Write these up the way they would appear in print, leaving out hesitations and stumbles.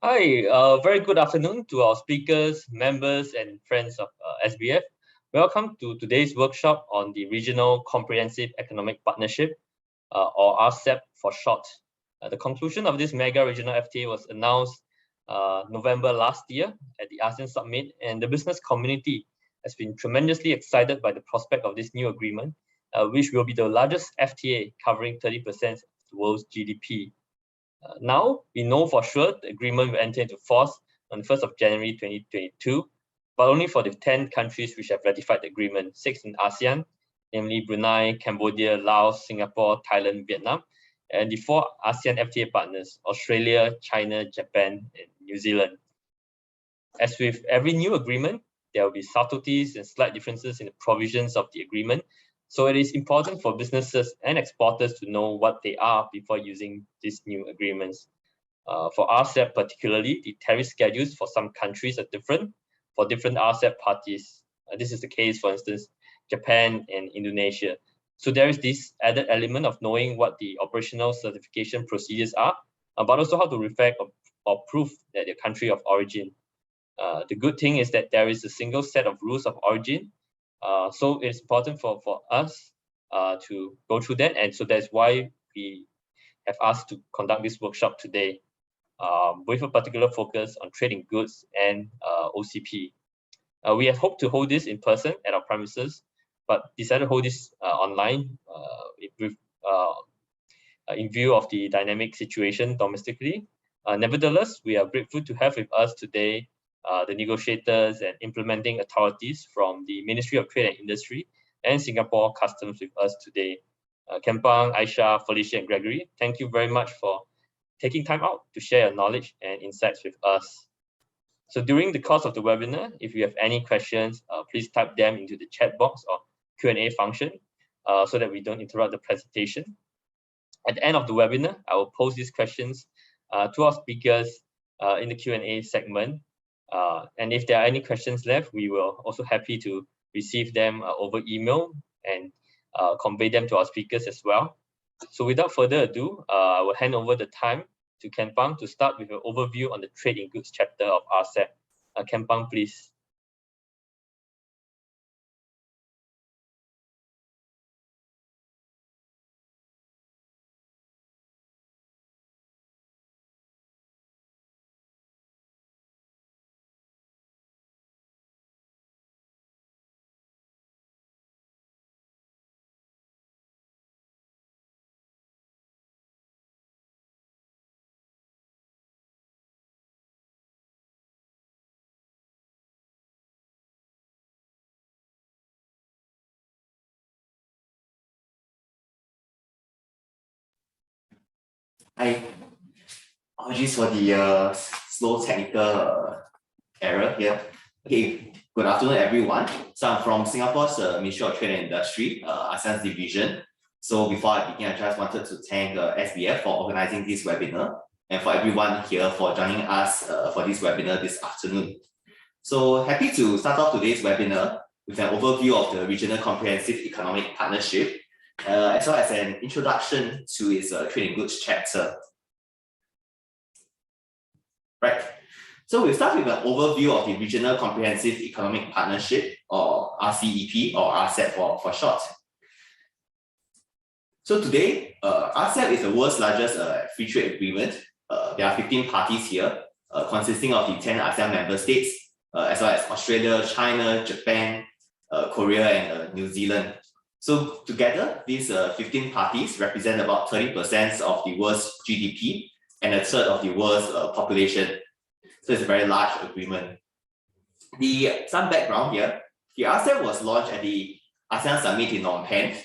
Hi, very good afternoon to our speakers, members, and friends of SBF. Welcome to today's workshop on the Regional Comprehensive Economic Partnership, or RCEP for short. The conclusion of this mega regional FTA was announced November last year at the ASEAN Summit, and the business community has been tremendously excited by the prospect of this new agreement, which will be the largest FTA covering 30% of the world's GDP. Now, we know for sure the agreement will enter into force on 1st of January 2022, but only for the 10 countries which have ratified the agreement, 6 in ASEAN, namely Brunei, Cambodia, Laos, Singapore, Thailand, Vietnam, and the 4 ASEAN FTA partners, Australia, China, Japan, and New Zealand. As with every new agreement, there will be subtleties and slight differences in the provisions of the agreement, so it is important for businesses and exporters to know what they are before using these new agreements. For RCEP particularly, the tariff schedules for some countries are different for different RCEP parties. This is the case, for instance, Japan and Indonesia. So there is this added element of knowing what the operational certification procedures are, but also how to reflect or prove that your country of origin. The good thing is that there is a single set of rules of origin, so it's important for us to go through that, and so that's why we have asked to conduct this workshop today with a particular focus on trading goods and OCP. We have hoped to hold this in person at our premises, but decided to hold this online in view of the dynamic situation domestically. Nevertheless, we are grateful to have with us today the negotiators and implementing authorities from the Ministry of Trade and Industry and Singapore Customs with us today. Keng, Aishah, Felicia, and Gregory, thank you very much for taking time out to share your knowledge and insights with us. So during the course of the webinar, if you have any questions, please type them into the chat box or Q&A function so that we don't interrupt the presentation. At the end of the webinar, I will pose these questions to our speakers in the Q&A segment. And if there are any questions left, we will also happy to receive them over email and convey them to our speakers as well. So without further ado, I will hand over the time to Keng to start with an overview on the trade in goods chapter of RCEP. Keng, please. Hi, apologies for the slow technical error here. Okay, good afternoon, everyone. So I'm from Singapore's Ministry of Trade and Industry, ASEAN's division. So before I begin, I just wanted to thank SBF for organizing this webinar and for everyone here for joining us for this webinar this afternoon. So happy to start off today's webinar with an overview of the Regional Comprehensive Economic Partnership, as well as an introduction to its trade in goods chapter. Right. So we'll start with an overview of the Regional Comprehensive Economic Partnership, or RCEP, or RCEP for short. So today, RCEP is the world's largest free trade agreement. There are 15 parties here, consisting of the 10 ASEAN member states, as well as Australia, China, Japan, Korea, and New Zealand. So together, these 15 parties represent about 30% of the world's GDP and a third of the world's population. So it's a very large agreement. Some background here, the RCEP was launched at the ASEAN Summit in Phnom Penh,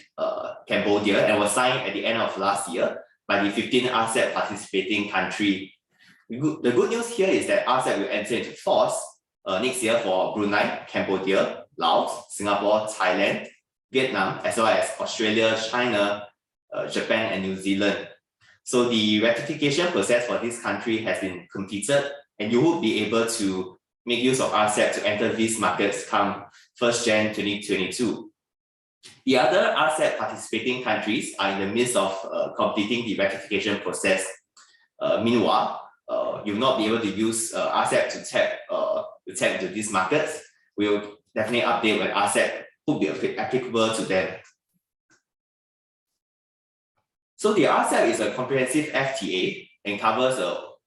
Cambodia, and was signed at the end of last year by the 15 RCEP participating countries. The good news here is that RCEP will enter into force next year for Brunei, Cambodia, Laos, Singapore, Thailand, Vietnam, as well as Australia, China, Japan, and New Zealand. So the ratification process for this country has been completed, and you will be able to make use of RCEP to enter these markets come 1st Jan 2022. The other RCEP participating countries are in the midst of completing the ratification process. Meanwhile, you'll not be able to use RCEP to tap into these markets, we'll definitely update when RCEP would be applicable to them. So the RCEP is a comprehensive FTA and covers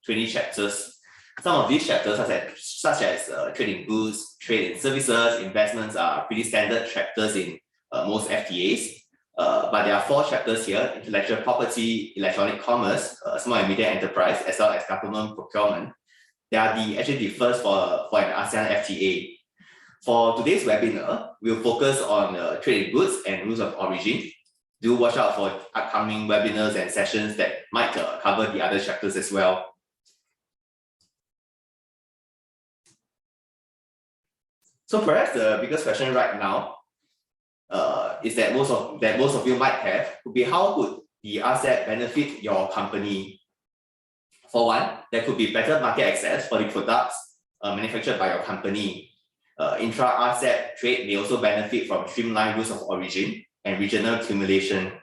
20 chapters. Some of these chapters, such as trade in goods, trade in services, investments, are pretty standard chapters in most FTAs. But there are 4 chapters here: intellectual property, electronic commerce, small and medium enterprise, as well as government procurement. They are actually the first for an ASEAN FTA. For today's webinar, we'll focus on trade in goods and rules of origin. Do watch out for upcoming webinars and sessions that might cover the other chapters as well. So perhaps the biggest question right now is that most of you might have would be, how would the RCEP benefit your company? For one, there could be better market access for the products manufactured by your company. Intra-RCEP trade may also benefit from streamlined rules of origin and regional accumulation.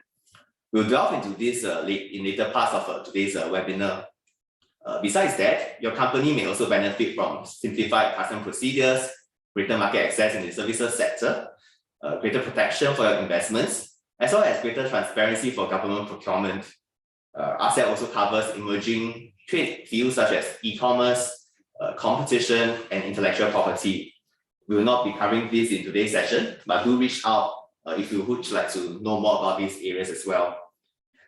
We'll delve into this in later parts of today's webinar. Besides that, your company may also benefit from simplified custom procedures, greater market access in the services sector, greater protection for your investments, as well as greater transparency for government procurement. RCEP also covers emerging trade fields such as e-commerce, competition, and intellectual property. We will not be covering this in today's session, but do reach out if you would like to know more about these areas as well.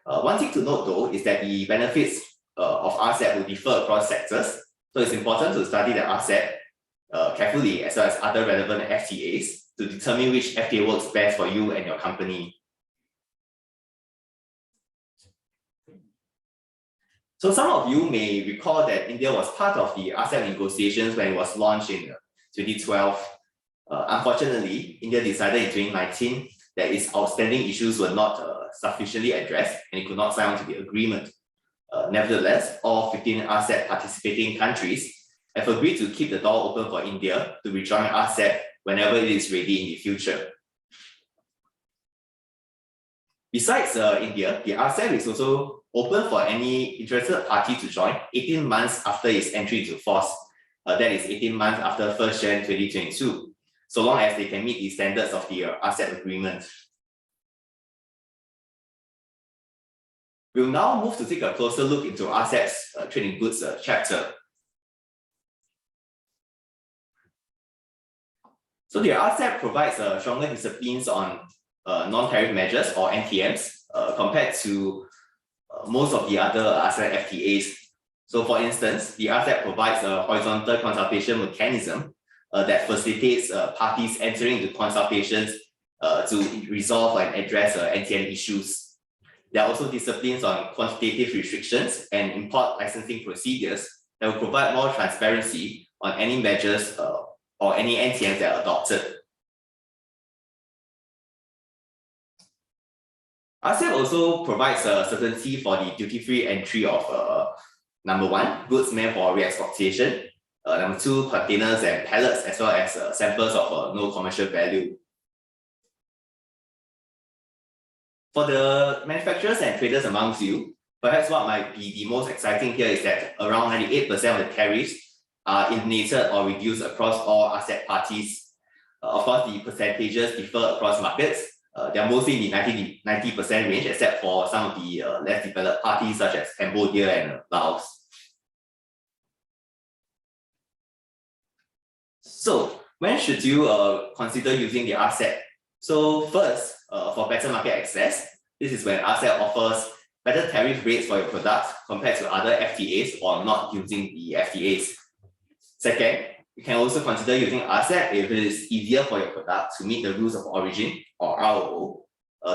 One thing to note though is that the benefits of RCEP will differ across sectors, so it's important to study the RCEP carefully as well as other relevant FTAs to determine which FTA works best for you and your company. So some of you may recall that India was part of the RCEP negotiations when it was launched in 2012. Unfortunately, India decided in 2019 that its outstanding issues were not sufficiently addressed and it could not sign on to the agreement. Nevertheless, all 15 RCEP participating countries have agreed to keep the door open for India to rejoin RCEP whenever it is ready in the future. Besides India, the RCEP is also open for any interested party to join 18 months after its entry into force. That is 18 months after 1st Jan 2022, so long as they can meet the standards of the RCEP agreement. We'll now move to take a closer look into RCEP's trade in goods chapter. So the RCEP provides stronger disciplines on non-tariff measures or NTMs compared to most of the other ASEAN FTAs. So for instance, the RCEP provides a horizontal consultation mechanism that facilitates parties entering into consultations to resolve and address NTM issues. There are also disciplines on quantitative restrictions and import licensing procedures that will provide more transparency on any measures or any NTMs that are adopted. RCEP also provides certainty for the duty-free entry of number 1, goods meant for re-exportation, number 2, containers and pallets, as well as samples of no commercial value. For the manufacturers and traders amongst you, perhaps what might be the most exciting here is that around 98% of the tariffs are eliminated or reduced across all RCEP parties. Of course, the percentages differ across markets. They are mostly in the 90% range, except for some of the less developed parties such as Cambodia and Laos. So, when should you consider using the RCEP? So first, for better market access, this is when RCEP offers better tariff rates for your products compared to other FTAs or not using the FTAs. Second, you can also consider using RCEP if it is easier for your product to meet the rules of origin or ROO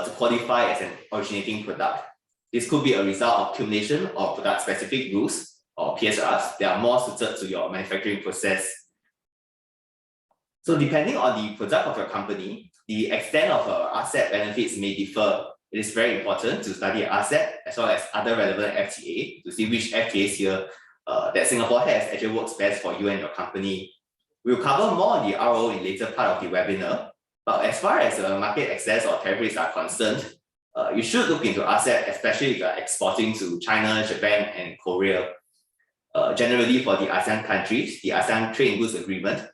to qualify as an originating product. This could be a result of accumulation of product-specific rules or PSRs that are more suited to your manufacturing process. So depending on the product of your company, the extent of RCEP benefits may differ. It is very important to study RCEP as well as other relevant FTA to see which FTAs here that Singapore has actually works best for you and your company. We'll cover more on the RO in later part of the webinar, but as far as market access or tariff rates are concerned, you should look into RCEP, especially if you're exporting to China, Japan, and Korea. Generally, for the ASEAN countries, the ASEAN Trade and Goods Agreement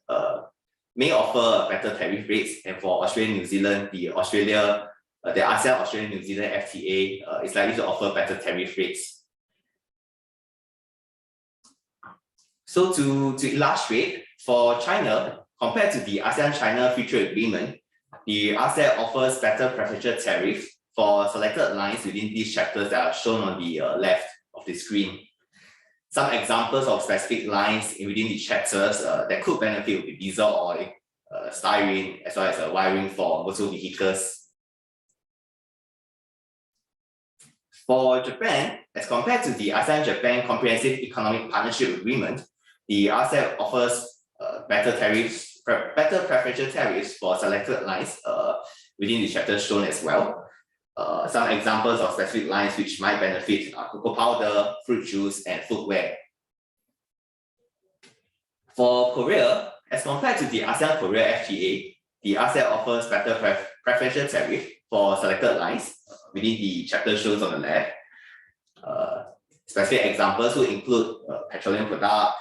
may offer better tariff rates, and for Australia and New Zealand, the ASEAN Australia New Zealand FTA is likely to offer better tariff rates. So to illustrate, for China, compared to the ASEAN-China Free Trade Agreement, the RCEP offers better preferential tariff for selected lines within these chapters that are shown on the left of the screen. Some examples of specific lines within these chapters that could benefit would be diesel oil, styrene, as well as wiring for motor vehicles. For Japan, as compared to the ASEAN-Japan Comprehensive Economic Partnership Agreement, the RCEP offers better preferential tariffs for selected lines within the chapters shown as well. Some examples of specific lines which might benefit are cocoa powder, fruit juice, and footwear. For Korea, as compared to the ASEAN-Korea FTA, the RCEP offers better preferential tariff for selected lines within the chapter shown on the left. Specific examples would include petroleum product,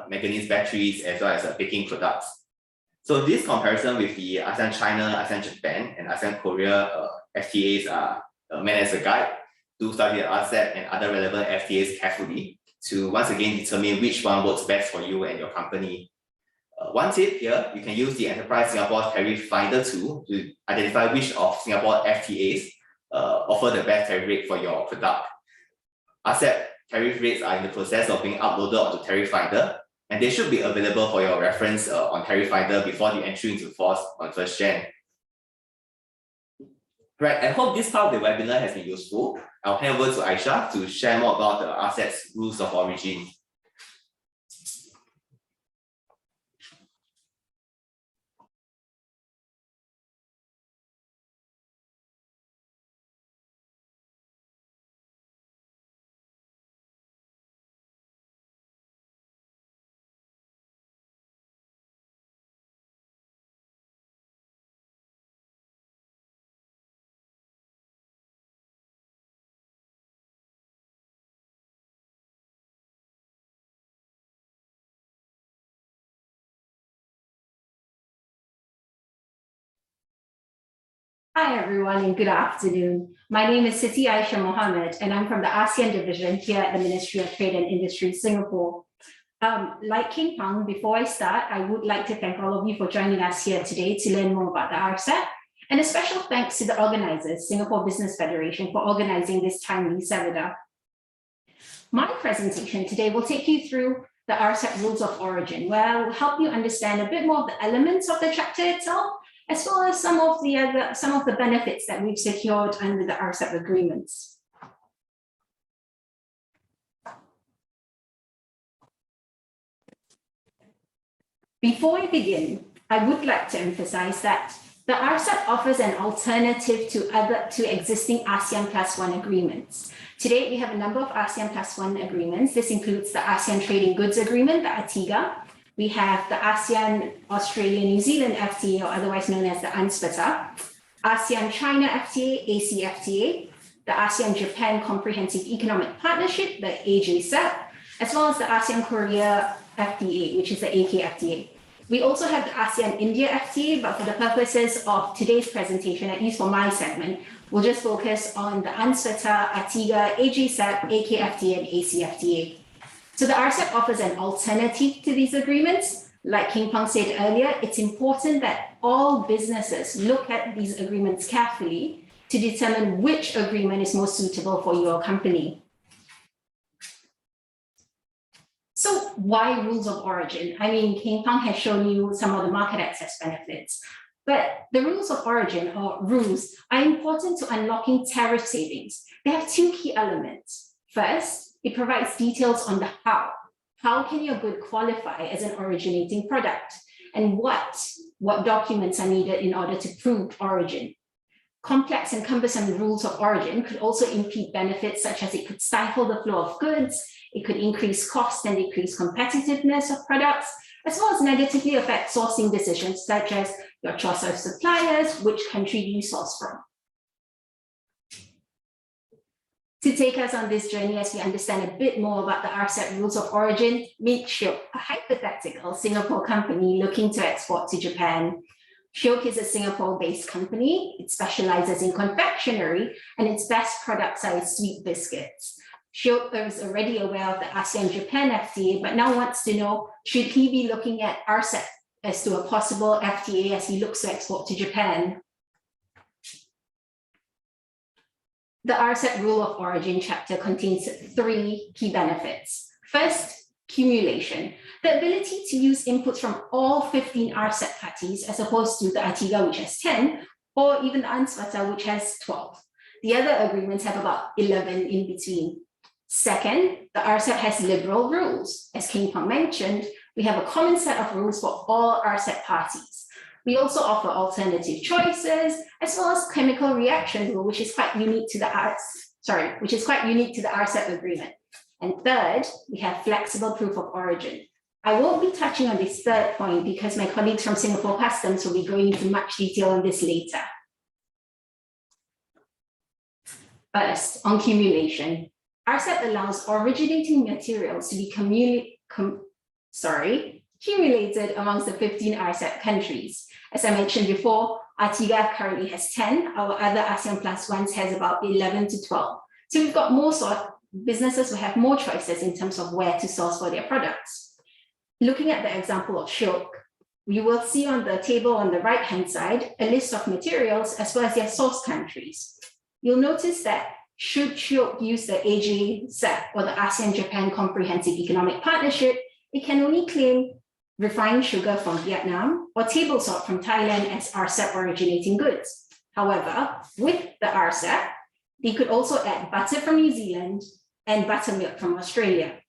manganese batteries, as well as baking products. So this comparison with the ASEAN-China, ASEAN-Japan, and ASEAN-Korea FTAs are meant as a guide to study the RCEP and other relevant FTAs carefully to once again determine which one works best for you and your company. One tip here, you can use the Enterprise Singapore Tariff Finder tool to identify which of Singapore FTAs offer the best tariff rate for your product. RCEP tariff rates are in the process of being uploaded onto Tariff Finder, and they should be available for your reference on Tariff Finder before the entry into force on 1st Jan. Right, I hope this part of the webinar has been useful. I'll hand over to Aishah to share more about the RCEP's rules of origin. Hi everyone and good afternoon. My name is Siti Aishah Mohamed and I'm from the ASEAN division here at the Ministry of Trade and Industry, Singapore. Like Keng, before I start, I would like to thank all of you for joining us here today to learn more about the RCEP, and a special thanks to the organizers, Singapore Business Federation, for organizing this timely seminar. My presentation today will take you through the RCEP rules of origin, where I will help you understand a bit more of the elements of the chapter itself, as well as some of the benefits that we've secured under the RCEP agreements. Before I begin, I would like to emphasize that the RCEP offers an alternative to existing ASEAN +1 agreements. Today, we have a number of ASEAN +1 agreements. This includes the ASEAN Trading Goods Agreement, the ATIGA. We have the ASEAN Australia-New Zealand FTA, or otherwise known as the UNSPTA, ASEAN-China FTA, ACFTA, the ASEAN-Japan Comprehensive Economic Partnership, the AJCEP, as well as the ASEAN-Korea FTA, which is the AKFTA. We also have the ASEAN-India FTA, but for the purposes of today's presentation, at least for my segment, we'll just focus on the UNSPTA, ATIGA, AJCEP, AKFTA, and ACFTA. So the RCEP offers an alternative to these agreements. Like Keng said earlier, it's important that all businesses look at these agreements carefully to determine which agreement is most suitable for your company. So why rules of origin? I mean, Keng has shown you some of the market access benefits, but the rules of origin, or rules, are important to unlocking tariff savings. They have two key elements. First, it provides details on the how. How can your good qualify as an originating product? And what documents are needed in order to prove origin? Complex and cumbersome rules of origin could also impede benefits, such as it could stifle the flow of goods, it could increase cost and decrease competitiveness of products, as well as negatively affect sourcing decisions, such as your choice of suppliers, which country do you source from. To take us on this journey as we understand a bit more about the RCEP rules of origin, meet Shiok, a hypothetical Singapore company looking to export to Japan. Shiok is a Singapore-based company. It specializes in confectionery, and its best products are its sweet biscuits. Shiok is already aware of the ASEAN-Japan FTA, but now wants to know, should he be looking at RCEP as to a possible FTA as he looks to export to Japan? The RCEP Rule of Origin chapter contains 3 key benefits. First, cumulation, the ability to use inputs from all 15 RCEP parties as opposed to the ATIGA, which has 10, or even the UNSWATA, which has 12. The other agreements have about 11 in between. Second, the RCEP has liberal rules. As Keng mentioned, we have a common set of rules for all RCEP parties. We also offer alternative choices, as well as chemical reaction rule, which is quite unique to the RCEP agreement. And third, we have flexible proof of origin. I won't be touching on this third point because my colleagues from Singapore Customs will be going into much detail on this later. First, on cumulation. RCEP allows originating materials to be cumulated amongst the 15 RCEP countries. As I mentioned before, ATIGA currently has 10, our other ASEAN plus ones has about 11 to 12. So we've got more businesses will have more choices in terms of where to source for their products. Looking at the example of Shiok, we will see on the table on the right-hand side, a list of materials as well as their source countries. You'll notice that should Shiok use the ASEAN or the ASEAN-Japan Comprehensive Economic Partnership, it can only claim refined sugar from Vietnam or table salt from Thailand as RCEP originating goods. However, with the RCEP, they could also add butter from New Zealand and buttermilk from Australia.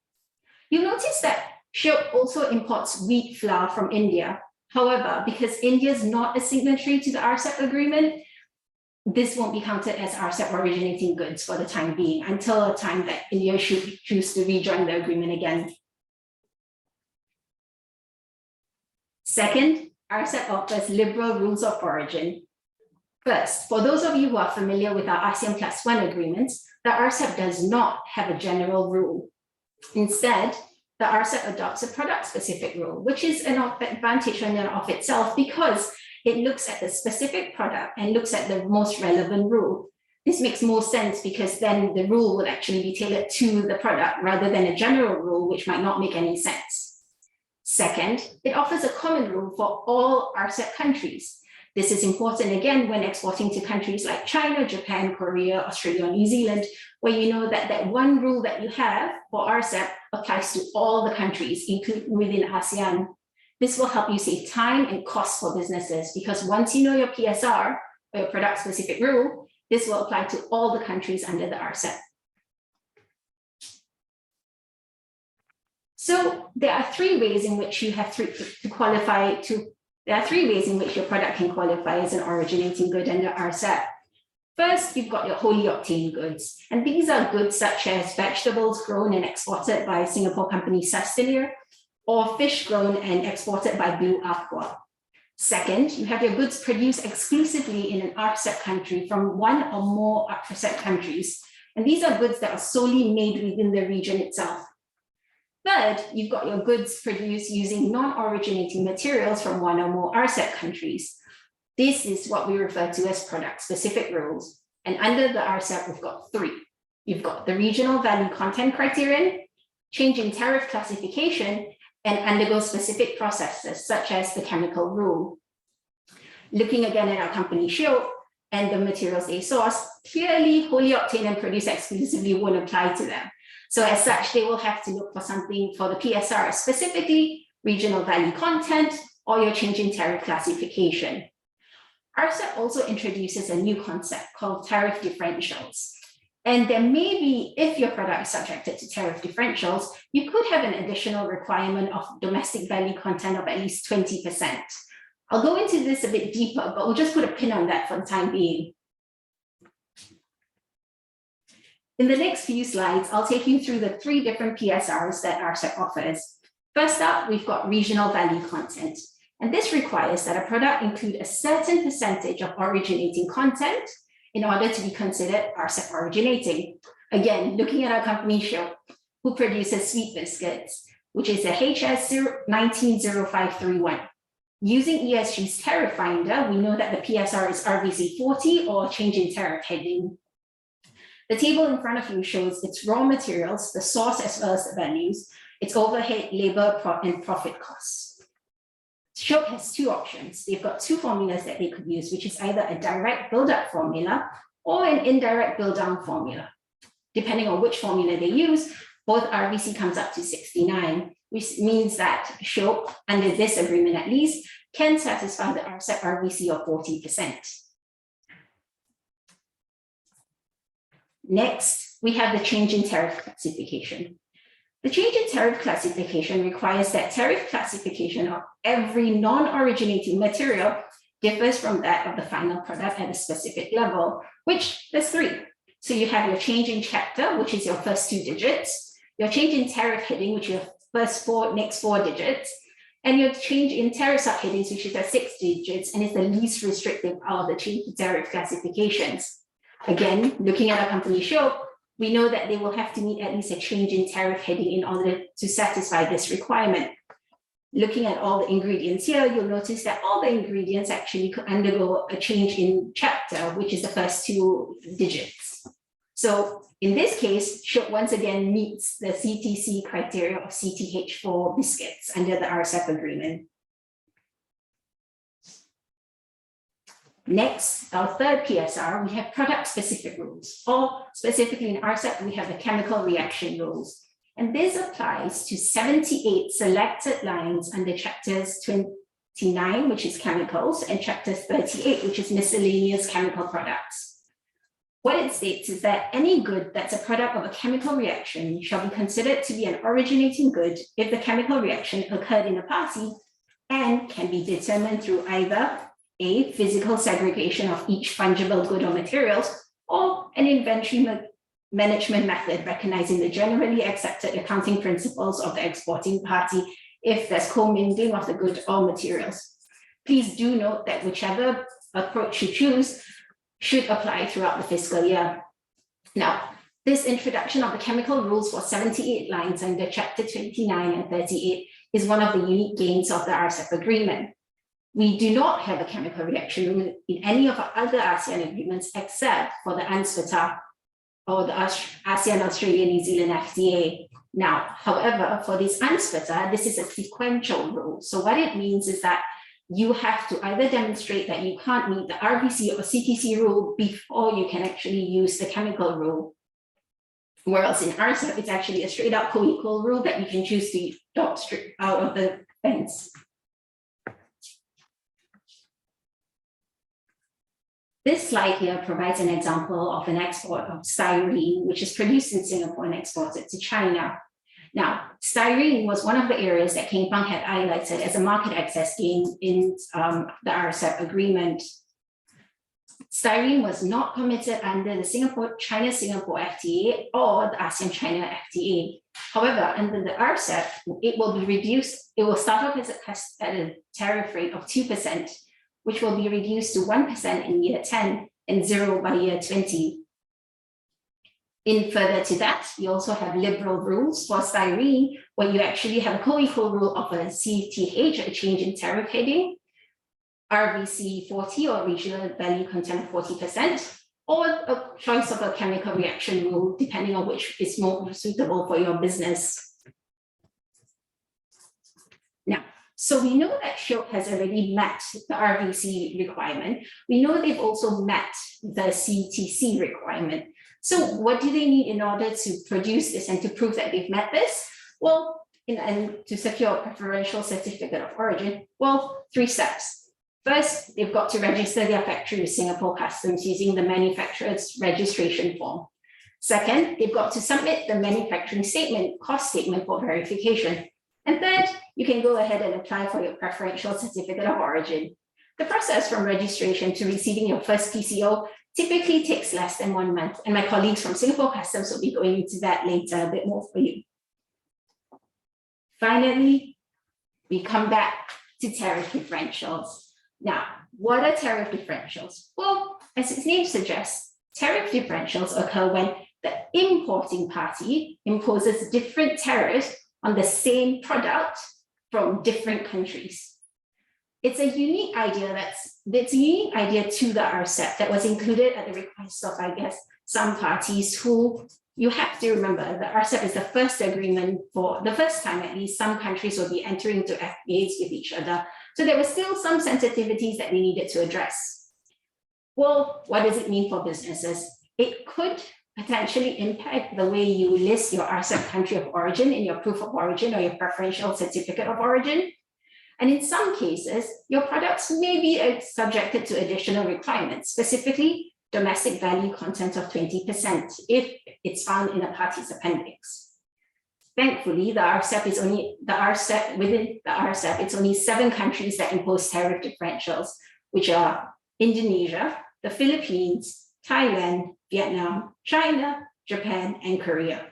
You'll notice that Shiok also imports wheat flour from India. However, because India is not a signatory to the RCEP agreement, this won't be counted as RCEP originating goods for the time being until a time that India should choose to rejoin the agreement again. Second, RCEP offers liberal rules of origin. First, for those of you who are familiar with our ASEAN Plus One agreements, the RCEP does not have a general rule. Instead, the RCEP adopts a product-specific rule, which is an advantage in and of itself because it looks at the specific product and looks at the most relevant rule. This makes more sense because then the rule will actually be tailored to the product rather than a general rule, which might not make any sense. Second, it offers a common rule for all RCEP countries. This is important again when exporting to countries like China, Japan, Korea, Australia, or New Zealand, where you know that that one rule that you have for RCEP applies to all the countries, including within ASEAN. This will help you save time and cost for businesses because once you know your PSR, or your product-specific rule, this will apply to all the countries under the RCEP. So there are 3 ways in which you have there are 3 ways in which your product can qualify as an originating good under RCEP. First, you've got your wholly obtained goods. And these are goods such as vegetables grown and exported by Singapore company Sustenir, or fish grown and exported by Blue Aqua. Second, you have your goods produced exclusively in an RCEP country from one or more RCEP countries. And these are goods that are solely made within the region itself. Third, you've got your goods produced using non-originating materials from one or more RCEP countries. This is what we refer to as product-specific rules. And under the RCEP, we've got 3. You've got the regional value content criterion, change in tariff classification, and undergo specific processes, such as the chemical rule. Looking again at our company Shiok and the materials they source, clearly wholly obtained and produced exclusively won't apply to them. So as such, they will have to look for something for the PSR, specifically regional value content or your change in tariff classification. RCEP also introduces a new concept called tariff differentials. And there may be, if your product is subjected to tariff differentials, you could have an additional requirement of domestic value content of at least 20%. I'll go into this a bit deeper, but we'll just put a pin on that for the time being. In the next few slides, I'll take you through the 3 different PSRs that RCEP offers. First up, we've got regional value content. And this requires that a product include a certain percentage of originating content in order to be considered RCEP originating. Again, looking at our company Show, who produces sweet biscuits, which is a HS190531. Using ESG's tariff finder, we know that the PSR is RVC 40 or change in tariff heading. The table in front of you shows its raw materials, the source as well as the values, its overhead, labor, and profit costs. Show has two options. They've got two formulas that they could use, which is either a direct build-up formula or an indirect build-down formula. Depending on which formula they use, both RVC comes up to 69, which means that Show, under this agreement at least, can satisfy the RCEP RVC of 40%. Next, we have the change in tariff classification. The change in tariff classification requires that tariff classification of every non-originating material differs from that of the final product at a specific level, which there's three. So you have your change in chapter, which is your first two digits, your change in tariff heading, which is your next four digits, and your change in tariff subheadings, which is at 6 digits and is the least restrictive out of the change in tariff classifications. Again, looking at our company Show, we know that they will have to meet at least a change in tariff heading in order to satisfy this requirement. Looking at all the ingredients here, you'll notice that all the ingredients actually could undergo a change in chapter, which is the first two digits. So in this case, Show once again meets the CTC criteria of CTH4 biscuits under the RCEP agreement. Next, our third PSR, we have product-specific rules, or specifically in RCEP, we have the chemical reaction rules. And this applies to 78 selected lines under chapters 29, which is chemicals, and chapter 38, which is miscellaneous chemical products. What it states is that any good that's a product of a chemical reaction shall be considered to be an originating good if the chemical reaction occurred in a party and can be determined through either A, physical segregation of each fungible good or materials, or an inventory management method recognizing the generally accepted accounting principles of the exporting party if there's commingling of the good or materials. Please do note that whichever approach you choose should apply throughout the fiscal year. Now, this introduction of the chemical rules for 78 lines under chapter 29 and 38 is one of the unique gains of the RCEP agreement. We do not have a chemical reaction rule in any of our other ASEAN agreements except for the UNSFTA or the ASEAN Australia New Zealand FTA. Now, however, for this UNSFTA, this is a sequential rule. So what it means is that you have to either demonstrate that you can't meet the RVC or CTC rule before you can actually use the chemical rule. Whereas in RCEP, it's actually a straight up co-equal rule that you can choose to adopt straight out of the fence. This slide here provides an example of an export of styrene, which is produced in Singapore and exported to China. Now, styrene was one of the areas that Keng had highlighted as a market access gain in the RCEP agreement. Styrene was not permitted under the China-Singapore FTA or the ASEAN-China FTA. However, under the RCEP, it will be reduced. It will start off at a tariff rate of 2%, which will be reduced to 1% in year 10 and 0 by year 20. In further to that, you also have liberal rules for styrene, where you actually have a co-equal rule of a CTH, a change in tariff heading, RVC 40 or regional value content of 40%, or a choice of a chemical reaction rule, depending on which is more suitable for your business. Now, so we know that Show has already met the RVC requirement. We know they've also met the CTC requirement. So what do they need in order to produce this and to prove that they've met this? Well, and to secure a preferential certificate of origin, well, 3 steps. First, they've got to register their factory with Singapore Customs using the manufacturer's registration form. Second, they've got to submit the manufacturing statement, cost statement for verification. And third, you can go ahead and apply for your preferential certificate of origin. The process from registration to receiving your first PCO typically takes less than 1 month, and my colleagues from Singapore Customs will be going into that later a bit more for you. Finally, we come back to tariff differentials. Now, what are tariff differentials? Well, as its name suggests, tariff differentials occur when the importing party imposes different tariffs on the same product from different countries. It's a unique idea to the RCEP that was included at the request of, I guess, some parties who, you have to remember, the RCEP is the first agreement for the first time, at least, some countries will be entering into FTAs with each other. So there were still some sensitivities that we needed to address. Well, what does it mean for businesses? It could potentially impact the way you list your RCEP country of origin in your proof of origin or your preferential certificate of origin. And in some cases, your products may be subjected to additional requirements, specifically domestic value content of 20% if it's found in a party's appendix. Thankfully, within the RCEP, it's only 7 countries that impose tariff differentials, which are Indonesia, the Philippines, Thailand, Vietnam, China, Japan, and Korea.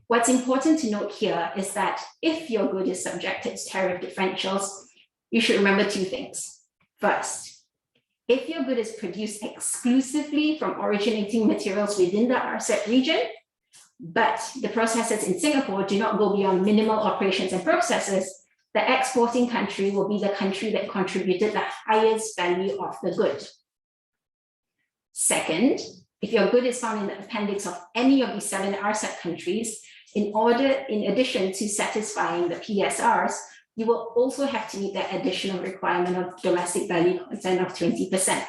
What's important to note here is that if your good is subjected to tariff differentials, you should remember 2 things. First, if your good is produced exclusively from originating materials within the RCEP region, but the processes in Singapore do not go beyond minimal operations and processes, the exporting country will be the country that contributed the highest value of the good. Second, if your good is found in the appendix of any of these 7 RCEP countries, in addition to satisfying the PSRs, you will also have to meet that additional requirement of domestic value content of 20%.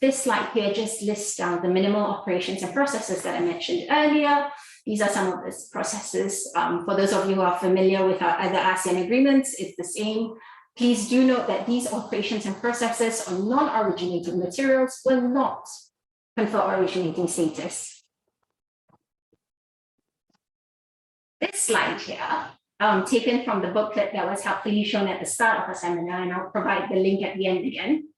This slide here just lists down the minimal operations and processes that I mentioned earlier. These are some of these processes. For those of you who are familiar with our other ASEAN agreements, it's the same. Please do note that these operations and processes on non-originating materials will not confer originating status. This slide here, taken from the booklet that was helpfully shown at the start of the seminar, and I'll provide the link at the end again,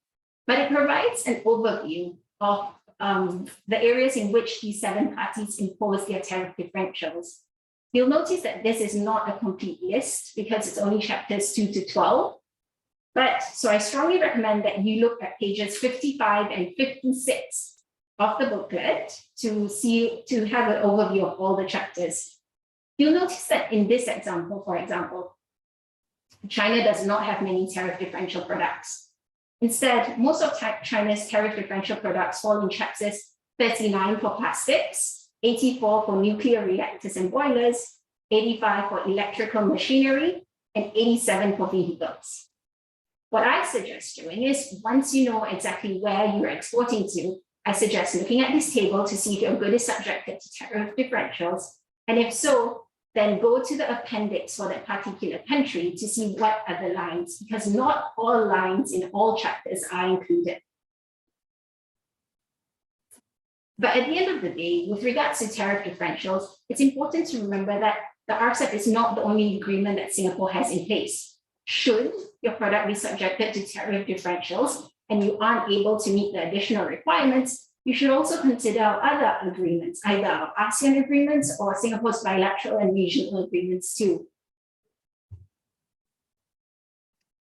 but it provides an overview of the areas in which these 7 parties impose their tariff differentials. You'll notice that this is not a complete list because it's only chapters 2 to 12. So I strongly recommend that you look at pages 55 and 56 of the booklet to have an overview of all the chapters. You'll notice that in this example, for example, China does not have many tariff differential products. Instead, most of China's tariff differential products fall in chapters 39 for plastics, 84 for nuclear reactors and boilers, 85 for electrical machinery, and 87 for vehicles. What I suggest doing is, once you know exactly where you're exporting to, I suggest looking at this table to see if your good is subjected to tariff differentials. And if so, then go to the appendix for that particular country to see what are the lines, because not all lines in all chapters are included. But at the end of the day, with regards to tariff differentials, it's important to remember that the RCEP is not the only agreement that Singapore has in place. Should your product be subjected to tariff differentials and you aren't able to meet the additional requirements, you should also consider other agreements, either ASEAN agreements or Singapore's bilateral and regional agreements too.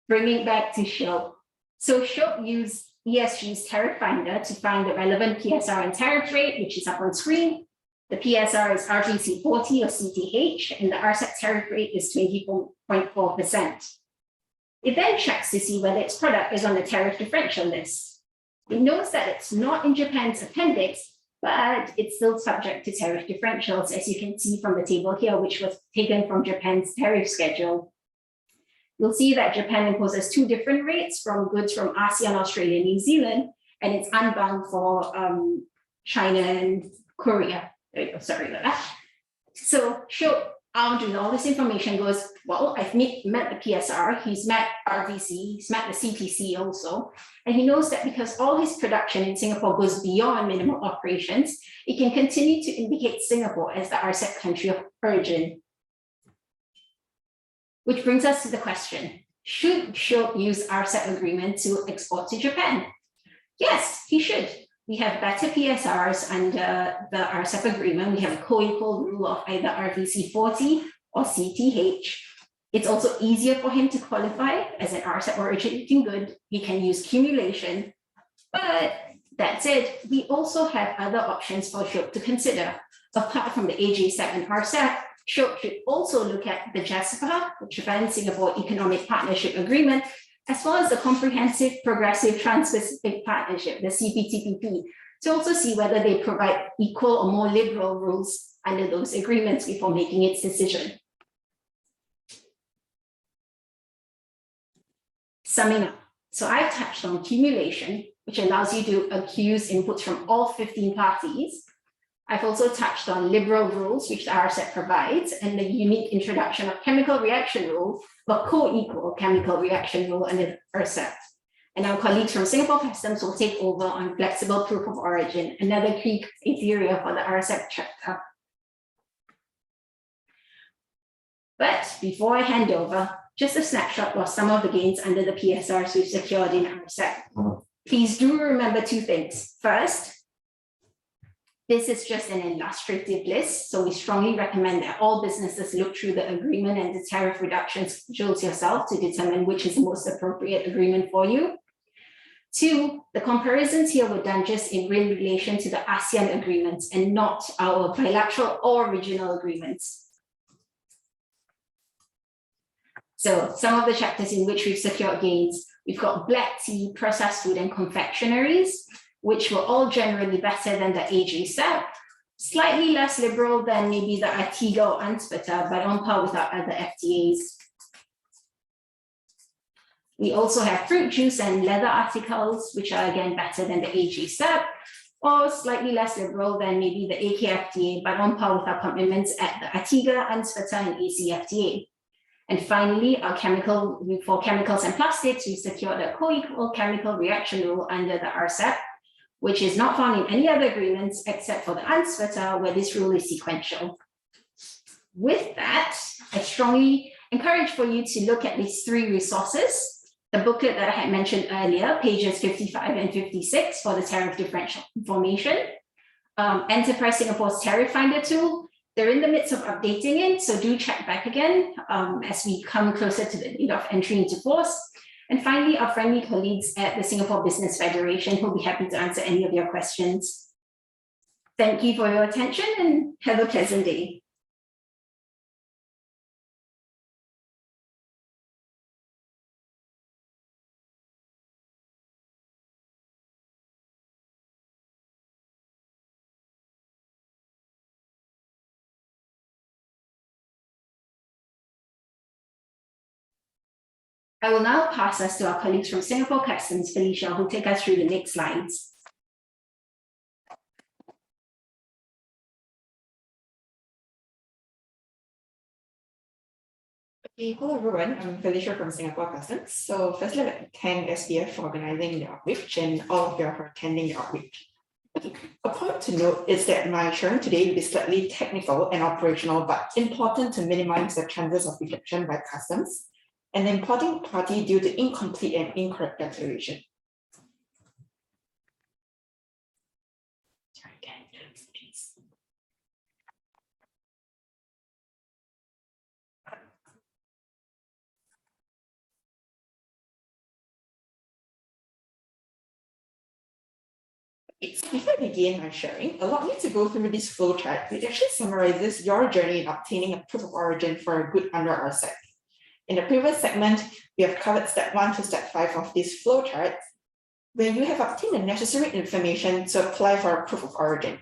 Bringing back to SHILP. So SHILP used ESG's Tariff Finder to find the relevant PSR and tariff rate, which is up on screen. The PSR is RVC 40 or CTH, and the RCEP tariff rate is 24.4%. It then checks to see whether its product is on the tariff differential list. It knows that it's not in Japan's appendix, but it's still subject to tariff differentials, as you can see from the table here, which was taken from Japan's tariff schedule. You'll see that Japan imposes 2 different rates from goods from ASEAN, Australia, New Zealand, and it's unbound for China and Korea. Sorry about that. So SHILP, armed with all this information, goes, well, I've met the PSR, he's met RVC, he's met the CTC also, and he knows that because all his production in Singapore goes beyond minimal operations, it can continue to indicate Singapore as the RCEP country of origin. Which brings us to the question, should SHILP use RCEP agreement to export to Japan? Yes, he should. We have better PSRs under the RCEP agreement. We have a co-equal rule of either RVC 40 or CTH. It's also easier for him to qualify as an RCEP originating good. He can use cumulation, but That said, we also have other options for SHOP to consider. Apart from the ASEAN and RCEP, SHOP should also look at the JASPA, the Japan-Singapore Economic Partnership Agreement, as well as the Comprehensive Progressive Trans-Pacific Partnership, the CPTPP, to also see whether they provide equal or more liberal rules under those agreements before making its decision. Summing up, so I've touched on accumulation, which allows you to accuse inputs from all 15 parties. I've also touched on liberal rules, which the RCEP provides, and the unique introduction of chemical reaction rule, but co-equal chemical reaction rule under the RCEP. And our colleagues from Singapore Customs will take over on flexible proof of origin, another key criteria for the RCEP chapter. But before I hand over, just a snapshot of some of the gains under the PSRs we've secured in RCEP. Please do remember two things. First, this is just an illustrative list, so we strongly recommend that all businesses look through the agreement and the tariff reduction schedules yourself to determine which is the most appropriate agreement for you. Two, the comparisons here were done just in relation to the ASEAN agreements and not our bilateral or regional agreements. So some of the chapters in which we've secured gains, we've got black tea, processed food and confectionaries, which were all generally better than the ASEAN, slightly less liberal than maybe the Artiga or Ansbata, but on par with our other FTAs. We also have fruit juice and leather articles, which are again better than the ASEAN, or slightly less liberal than maybe the AKFTA, but on par with our commitments at the Artiga, Ansbata and ACFTA. And finally, for chemicals and plastics, we secured a co-equal chemical reaction rule under the RCEP, which is not found in any other agreements except for the Ansbata, where this rule is sequential. With that, I strongly encourage for you to look at these three resources. The booklet that I had mentioned earlier, pages 55 and 56 for the tariff differential information. Enterprise Singapore's Tariff Finder tool. They're in the midst of updating it, so do check back again as we come closer to the date of entry into force. And finally, our friendly colleagues at the Singapore Business Federation who'll be happy to answer any of your questions. Thank you for your attention and have a pleasant day. I will now pass us to our colleagues from Singapore Customs, Felicia, who will take us through the next slides. Okay, hello everyone, I'm Felicia from Singapore Customs. So firstly, I'd like to thank SBF for organizing the outreach and all of you for attending the outreach. A point to note is that my sharing today will be slightly technical and operational, but important to minimize the chances of rejection by customs and the importing party due to incomplete and incorrect declaration. Before I begin my sharing, allow me to go through this flowchart, which actually summarizes your journey in obtaining a proof of origin for a good under RCEP. In the previous segment, we have covered step 1 to step 5 of this flowchart, where you have obtained the necessary information to apply for a proof of origin.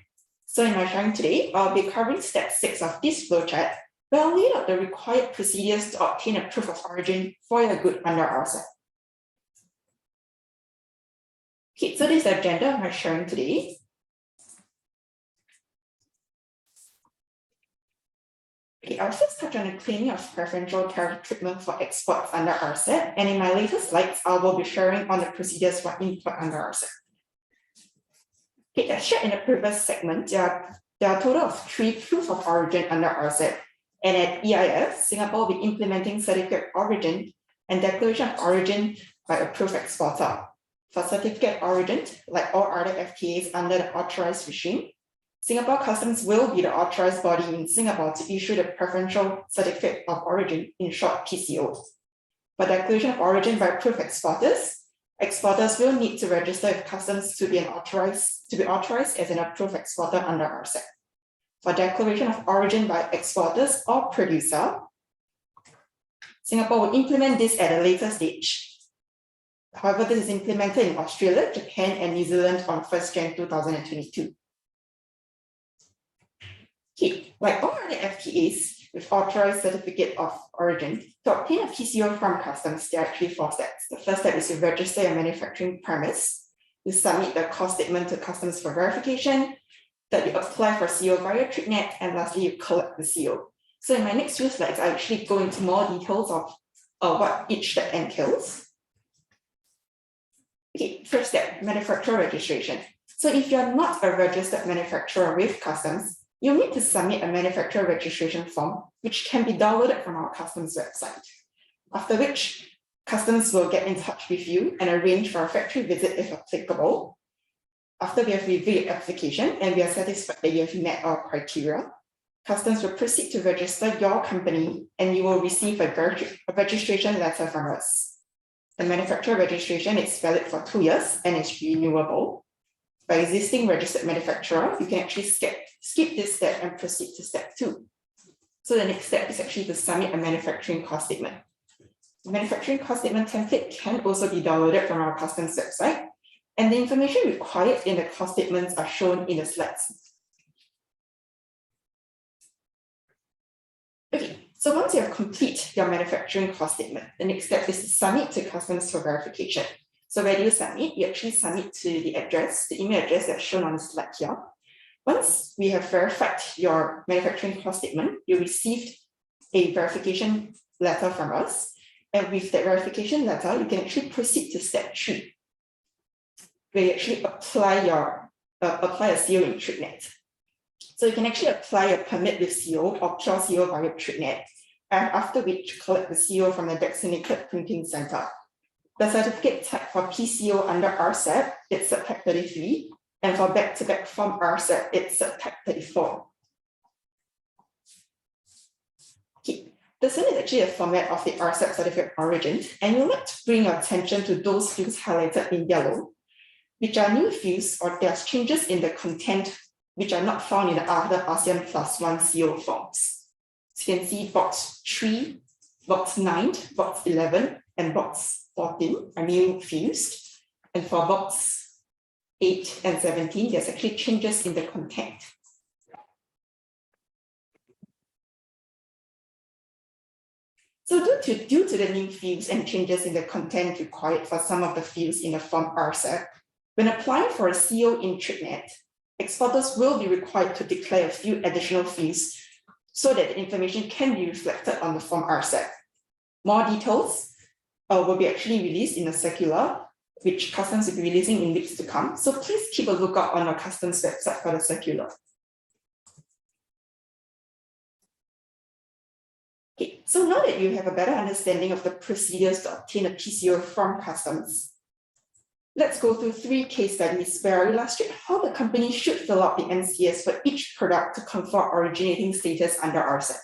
So in my sharing today, I'll be covering step 6 of this flowchart, where I'll lay out the required procedures to obtain a proof of origin for your good under RCEP. Okay, so this is the agenda of my sharing today. Okay, I'll first touch on the claiming of preferential tariff treatment for exports under RCEP, and in my later slides, I will be sharing on the procedures for import under RCEP. Okay, as shared in the previous segment, there are a total of 3 proof of origin under RCEP, and at EIF, Singapore will be implementing certificate of origin and declaration of origin by approved exporter. For certificate of origin, like all other FTAs under the authorized regime, Singapore Customs will be the authorized body in Singapore to issue the preferential certificate of origin, in short PCO. For declaration of origin by approved exporters, Exporters will need to register with customs to be authorized as an approved exporter under RCEP. For declaration of origin by exporters or producer, Singapore will implement this at a later stage. However, this is implemented in Australia, Japan, and New Zealand on 1st Jan 2022. Okay, like all other FTAs with authorized certificate of origin, to obtain a PCO from customs, there are actually 4 steps. The first step is to register your manufacturing premise. You submit the cost statement to customs for verification. That you apply for CO via TradeNet, and lastly, you collect the CO. So in my next few slides, I actually go into more details of what each step entails. Okay, first step, manufacturer registration. So if you're not a registered manufacturer with customs, you'll need to submit a manufacturer registration form, which can be downloaded from our customs website. After which, customs will get in touch with you and arrange for a factory visit if applicable. After we have reviewed your application and we are satisfied that you have met our criteria, customs will proceed to register your company and you will receive a registration letter from us. The manufacturer registration is valid for 2 years and is renewable. By existing registered manufacturer, you can actually skip this step and proceed to step 2. So the next step is actually to submit a manufacturing cost statement. The manufacturing cost statement template can also be downloaded from our customs website, and the information required in the cost statements are shown in the slides. Okay, so once you have completed your manufacturing cost statement, the next step is to submit to customs for verification. So where do you submit? You actually submit to the email address that's shown on the slide here. Once we have verified your manufacturing cost statement, you received a verification letter from us. And with that verification letter, you can actually proceed to step 3. Where you actually apply a CO in TradeNet. So you can actually apply a permit with CO or pure CO via TradeNet, and after which collect the CO from the designated printing center. The certificate type for PCO under RCEP, it's Type 33, and for back-to-back form RCEP, it's Type 34. Okay. This one is actually a format of the RCEP certificate origin, and you'll like to bring your attention to those fields highlighted in yellow, which are new fields or there's changes in the content which are not found in the other ASEAN +1 CO forms. So you can see box 3, box 9, box 11, and box 14 are new fields. And for box 8 and 17, there's actually changes in the content. So due to the new fields and changes in the content required for some of the fields in the form RCEP, when applying for a CO in TradeNet, exporters will be required to declare a few additional fields so that the information can be reflected on the form RCEP. More details will be actually released in a circular, which customs will be releasing in weeks to come. So please keep a lookout on our customs website for the circular. Okay, so now that you have a better understanding of the procedures to obtain a PCO from customs, let's go through 3 case studies where I illustrate how the company should fill out the NCS for each product to confer originating status under RCEP.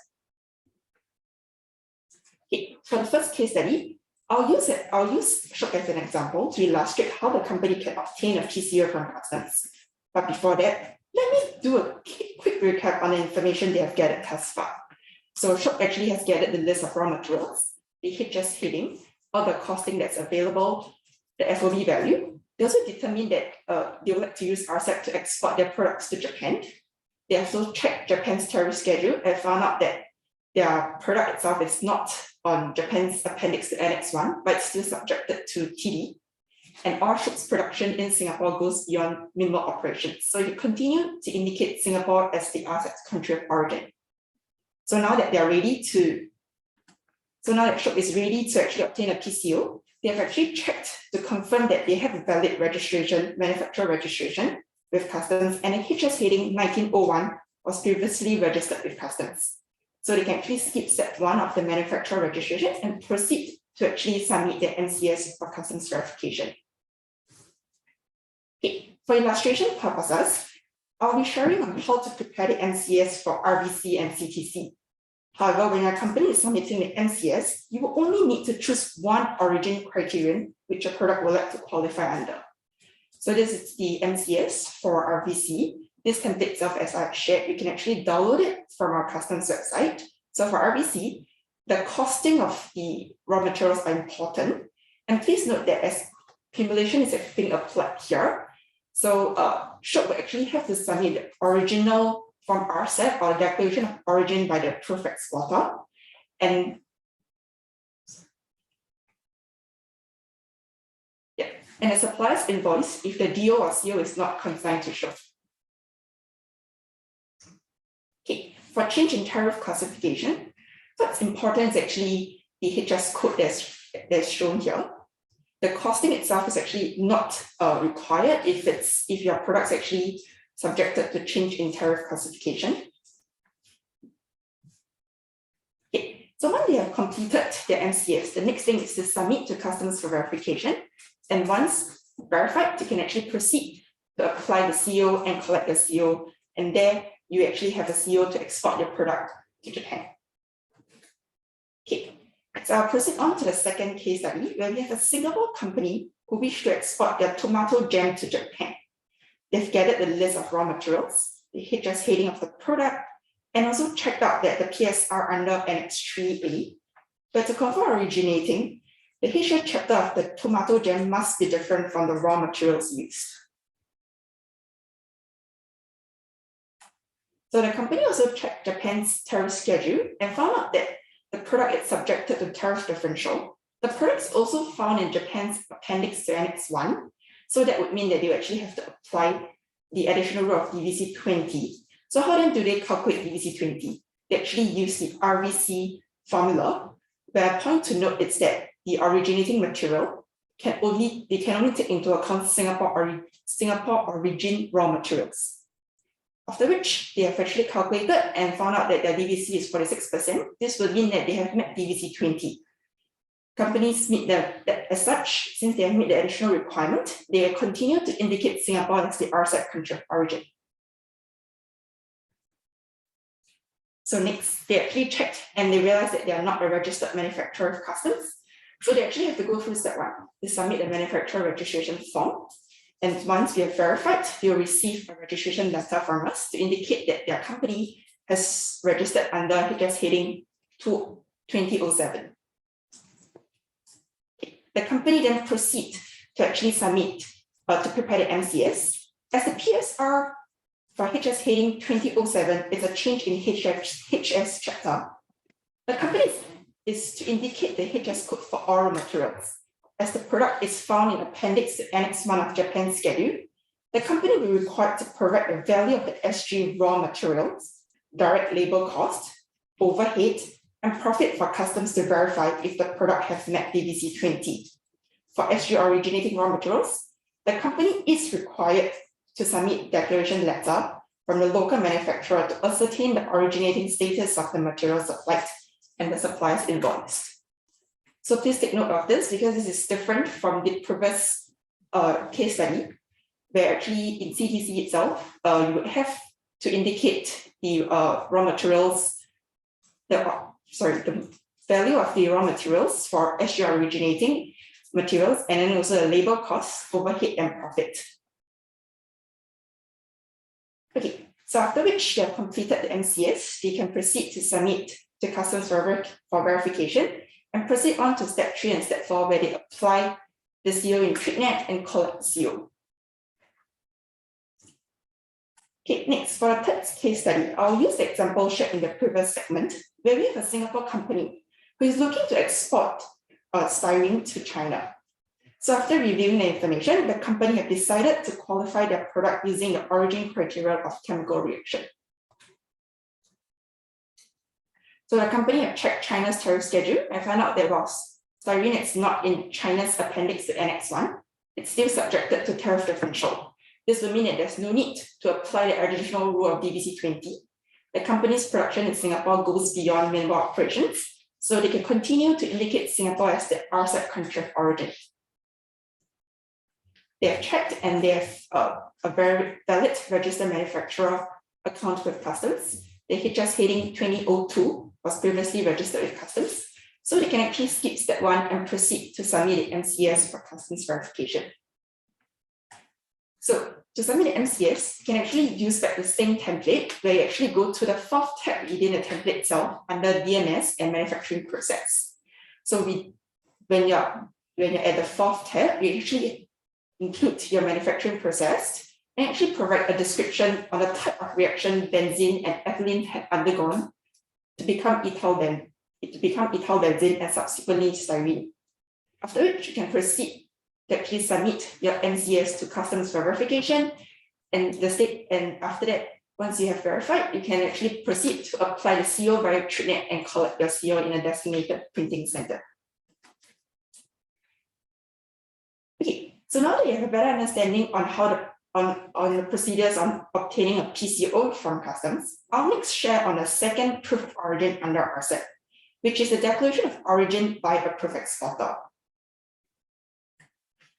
Okay, for the first case study, I'll use Shop as an example to illustrate how the company can obtain a PCO from customs. But before that, let me do a quick recap on the information they have gathered thus far. So Shop actually has gathered the list of raw materials, the HS heading, all the costing that's available, the FOB value. They also determined that they would like to use RCEP to export their products to Japan. They also checked Japan's tariff schedule and found out that their product itself is not on Japan's appendix to Annex 1, but it's still subjected to TD. And all Shop's production in Singapore goes beyond minimal operations. So you continue to indicate Singapore as the RCEP country of origin. So now that Shop is ready to actually obtain a PCO, they have actually checked to confirm that they have a valid registration, manufacturer registration with customs, and a HS heading 1901 was previously registered with customs. So they can actually skip step 1 of the manufacturer registration and proceed to actually submit their NCS for customs verification. Okay. For illustration purposes, I'll be sharing on how to prepare the NCS for RBC and CTC. However, when a company is submitting the MCS, you will only need to choose one origin criterion which your product will like to qualify under. So this is the MCS for our VC. This template itself, as I've shared, you can actually download it from our customs website. So for RBC, the costing of the raw materials are important. And please note that as accumulation is being applied here, so shop will actually have to submit the original from RCEP or declaration of origin by the approved exporter. And the supplier's invoice if the DO or CO is not consigned to shop. Okay, for change in tariff classification, what's important is actually the HS code that's shown here. The costing itself is actually not required if your product's actually subjected to change in tariff classification. Okay, so when they have completed their MCS, the next thing is to submit to customs for verification. And once verified, you can actually proceed to apply the CO and collect the CO. And there you actually have a CO to export your product to Japan. Okay, so I'll proceed on to the second case study where we have a Singapore company who wish to export their tomato jam to Japan. They've gathered the list of raw materials, the HS heading of the product, and also checked out that the PSR under Annex 3A. But to confirm originating, the HS chapter of the tomato jam must be different from the raw materials used. So the company also checked Japan's tariff schedule and found out that the product is subjected to tariff differential. The product is also found in Japan's appendix to Annex 1. So that would mean that you actually have to apply the additional rule of DVC 20. So how then do they calculate DVC 20? They actually use the RVC formula, where a point to note is that the originating material can only take into account Singapore origin raw materials. After which they have actually calculated and found out that their DVC is 46%. This would mean that they have met DVC 20. Companies meet as such, since they have met the additional requirement, they continue to indicate Singapore as the RCEP country of origin. So next, they actually checked and they realized that they are not a registered manufacturer of customs. So they actually have to go through step 1. They submit the manufacturer registration form. And once we have verified, they will receive a registration letter from us to indicate that their company has registered under HS heading 2007. The company then proceeds to actually submit to prepare the MCS. As the PSR for HS heading 2007 is a change in HS chapter, the company is to indicate the HS code for all materials. As the product is found in Appendix to Annex 1 of Japan's schedule, the company will be required to provide the value of the SG raw materials, direct labor cost, overhead, and profit for customs to verify if the product has met DVC 20. For SG originating raw materials, the company is required to submit declaration letter from the local manufacturer to ascertain the originating status of the materials supplied and the supplier's invoice. So please take note of this because this is different from the previous case study, where actually in CTC itself, you would have to indicate the raw materials, the value of the raw materials for SG originating materials, and then also the labor costs, overhead, and profit. Okay, so after which they have completed the MCS, they can proceed to submit to customs for verification and proceed on to step 3 and step 4, where they apply the CO in TradeNet and collect the CO. Okay, next, for the third case study, I'll use the example shared in the previous segment, where we have a Singapore company who is looking to export styrene to China. So after reviewing the information, the company have decided to qualify their product using the origin criteria of chemical reaction. So the company have checked China's tariff schedule and found out that whilst styrene is not in China's appendix to Annex 1, it's still subjected to tariff differential. This will mean that there's no need to apply the additional rule of DVC 20. The company's production in Singapore goes beyond minimal operations, so they can continue to indicate Singapore as the RCEP country of origin. They have checked and they have a very valid registered manufacturer account with customs. the HS heading 2002 was previously registered with customs, so they can actually skip step 1 and proceed to submit the MCS for customs verification. So to submit the MCS, you can actually use back the same template where you actually go to the 4th tab within the template itself under DMS and manufacturing process. So when you're at the 4th tab, you actually include your manufacturing process and actually provide a description on the type of reaction benzene and ethylene had undergone to become ethyl benzene and subsequently styrene. After which you can proceed to actually submit your MCS to customs for verification, and after that, once you have verified, you can actually proceed to apply the CO via TrueNet and collect your CO in a designated printing center. Okay, so now that you have a better understanding on how on the procedures on obtaining a PCO from customs, I'll next share on the second proof of origin under RCEP, which is the declaration of origin by a proof exporter.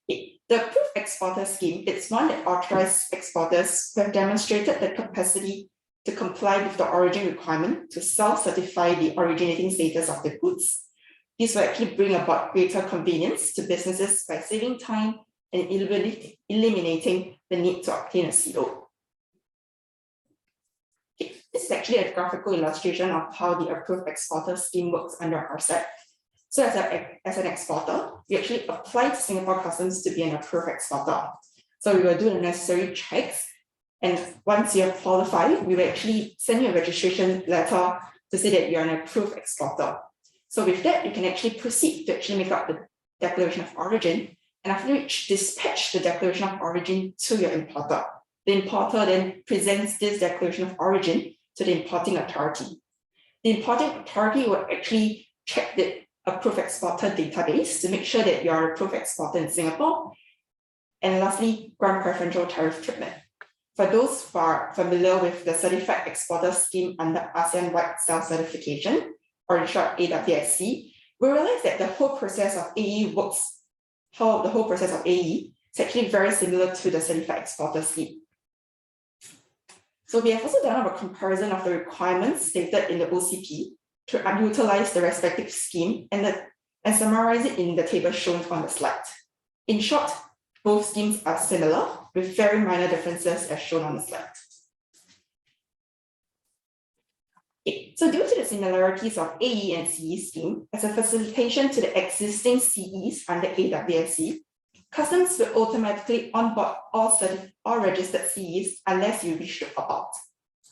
The proof exporter scheme is one that authorizes exporters who have demonstrated the capacity to comply with the origin requirement to self-certify the originating status of the goods. This will actually bring about greater convenience to businesses by saving time and eliminating the need to obtain a CO. Okay, this is actually a graphical illustration of how the approved exporter scheme works under RCEP. So as an exporter, we actually apply to Singapore Customs to be an approved exporter. So we will do the necessary checks, and once you have qualified, we will actually send you a registration letter to say that you're an approved exporter. So with that, you can actually proceed to actually make up the declaration of origin, and after which dispatch the declaration of origin to your importer. The importer then presents this declaration of origin to the importing authority. The importing authority will actually check the approved exporter database to make sure that you are an approved exporter in Singapore. And lastly, grant preferential tariff treatment. For those who are familiar with the Certified Exporter Scheme under ASEAN-wide self-certification, or in short AWSC, we realize that the whole process of AE works. How the whole process of AE is actually very similar to the Certified Exporter Scheme. So we have also done a comparison of the requirements stated in the OCP to utilize the respective scheme and summarize it in the table shown on the slide. In short, both schemes are similar with very minor differences as shown on the slide. Okay, so due to the similarities of AE and CE scheme, as a facilitation to the existing CEs under AWSC, Customs will automatically onboard all registered CEs unless you wish to opt out.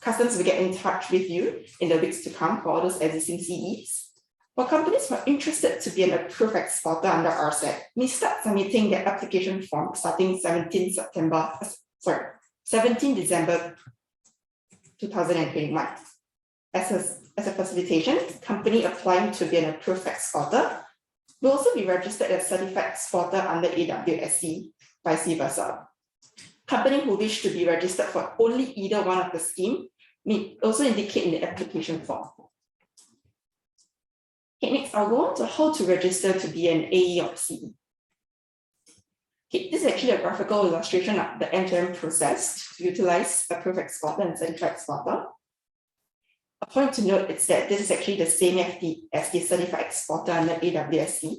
Customs will get in touch with you in the weeks to come for all those existing CEs. For companies who are interested to be an approved exporter under RCEP, may start submitting their application form starting 17 December 2021. As a facilitation, company applying to be an approved exporter will also be registered as certified exporter under AWSC, vice versa. Company who wish to be registered for only either one of the scheme may also indicate in the application form. Okay, next I'll go on to how to register to be an AE or CE. Okay, this is actually a graphical illustration of the end-to-end process to utilize approved exporter and certified exporter. A point to note is that this is actually the same as the certified exporter under AWSC.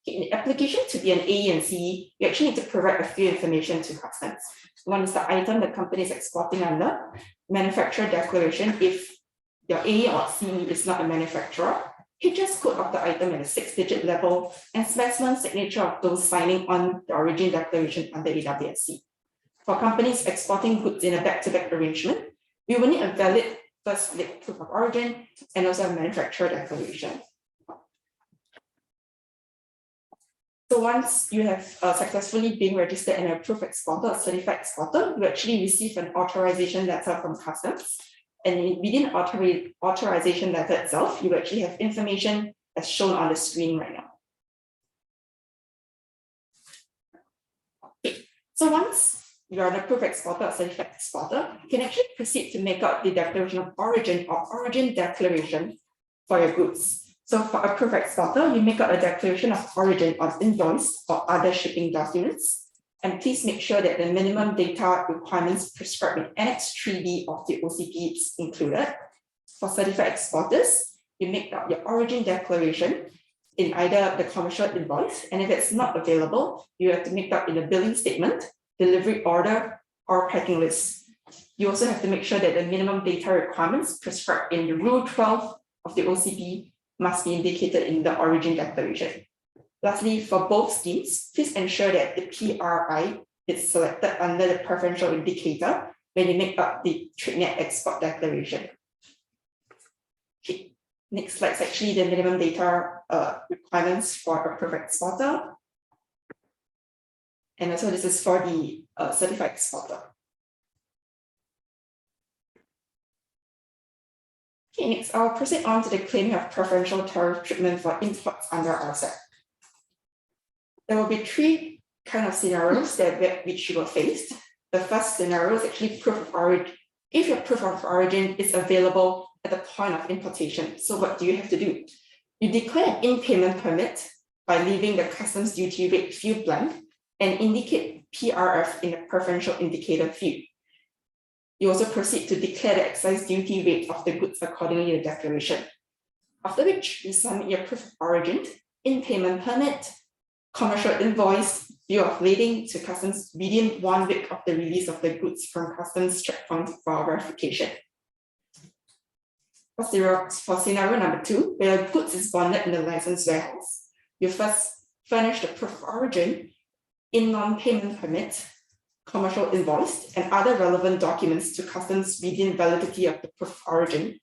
In the application to be an AE and CE, you actually need to provide a few information to customs. One is the item the company is exporting under, manufacturer declaration if your AE or CE is not a manufacturer, HS code of the item at a 6-digit level, and specimen signature of those signing on the origin declaration under AWSC. For companies exporting goods in a back-to-back arrangement, we will need a valid first leg proof of origin and also a manufacturer declaration. So once you have successfully been registered an approved exporter or certified exporter, you actually receive an authorization letter from customs. And within the authorization letter itself, you actually have information as shown on the screen right now. Okay. So once you are an approved exporter or certified exporter, you can actually proceed to make out the declaration of origin or origin declaration for your goods. So for approved exporter, you make out a declaration of origin on invoice or other shipping documents. And please make sure that the minimum data requirements prescribed in Annex 3B of the OCP is included. For certified exporters, you make out your origin declaration in either the commercial invoice, and if it's not available, you have to make up in a billing statement, delivery order, or packing list. You also have to make sure that the minimum data requirements prescribed in the Rule 12 of the OCP must be indicated in the origin declaration. Lastly, for both schemes, please ensure that the PRI is selected under the preferential indicator when you make up the TradeNet export declaration. Okay. Next slide is actually the minimum data requirements for approved exporter. And also this is for the certified exporter. Okay, next I'll proceed on to the claiming of preferential tariff treatment for imports under RCEP. There will be three kind of scenarios which you will face. The first scenario is actually proof of origin. If your proof of origin is available at the point of importation, so what do you have to do? You declare an in-payment permit by leaving the customs duty rate field blank and indicate PRF in the preferential indicator field. You also proceed to declare the excise duty rate of the goods accordingly in the declaration. After which, you submit your proof of origin, in-payment permit, commercial invoice, bill of lading to customs within 1 week of the release of the goods from customs checkpoint for verification. For scenario number 2, where your goods is bonded in the licensed warehouse, you first furnish the proof of origin, in non-payment permit, commercial invoice, and other relevant documents to customs within validity of the proof of origin,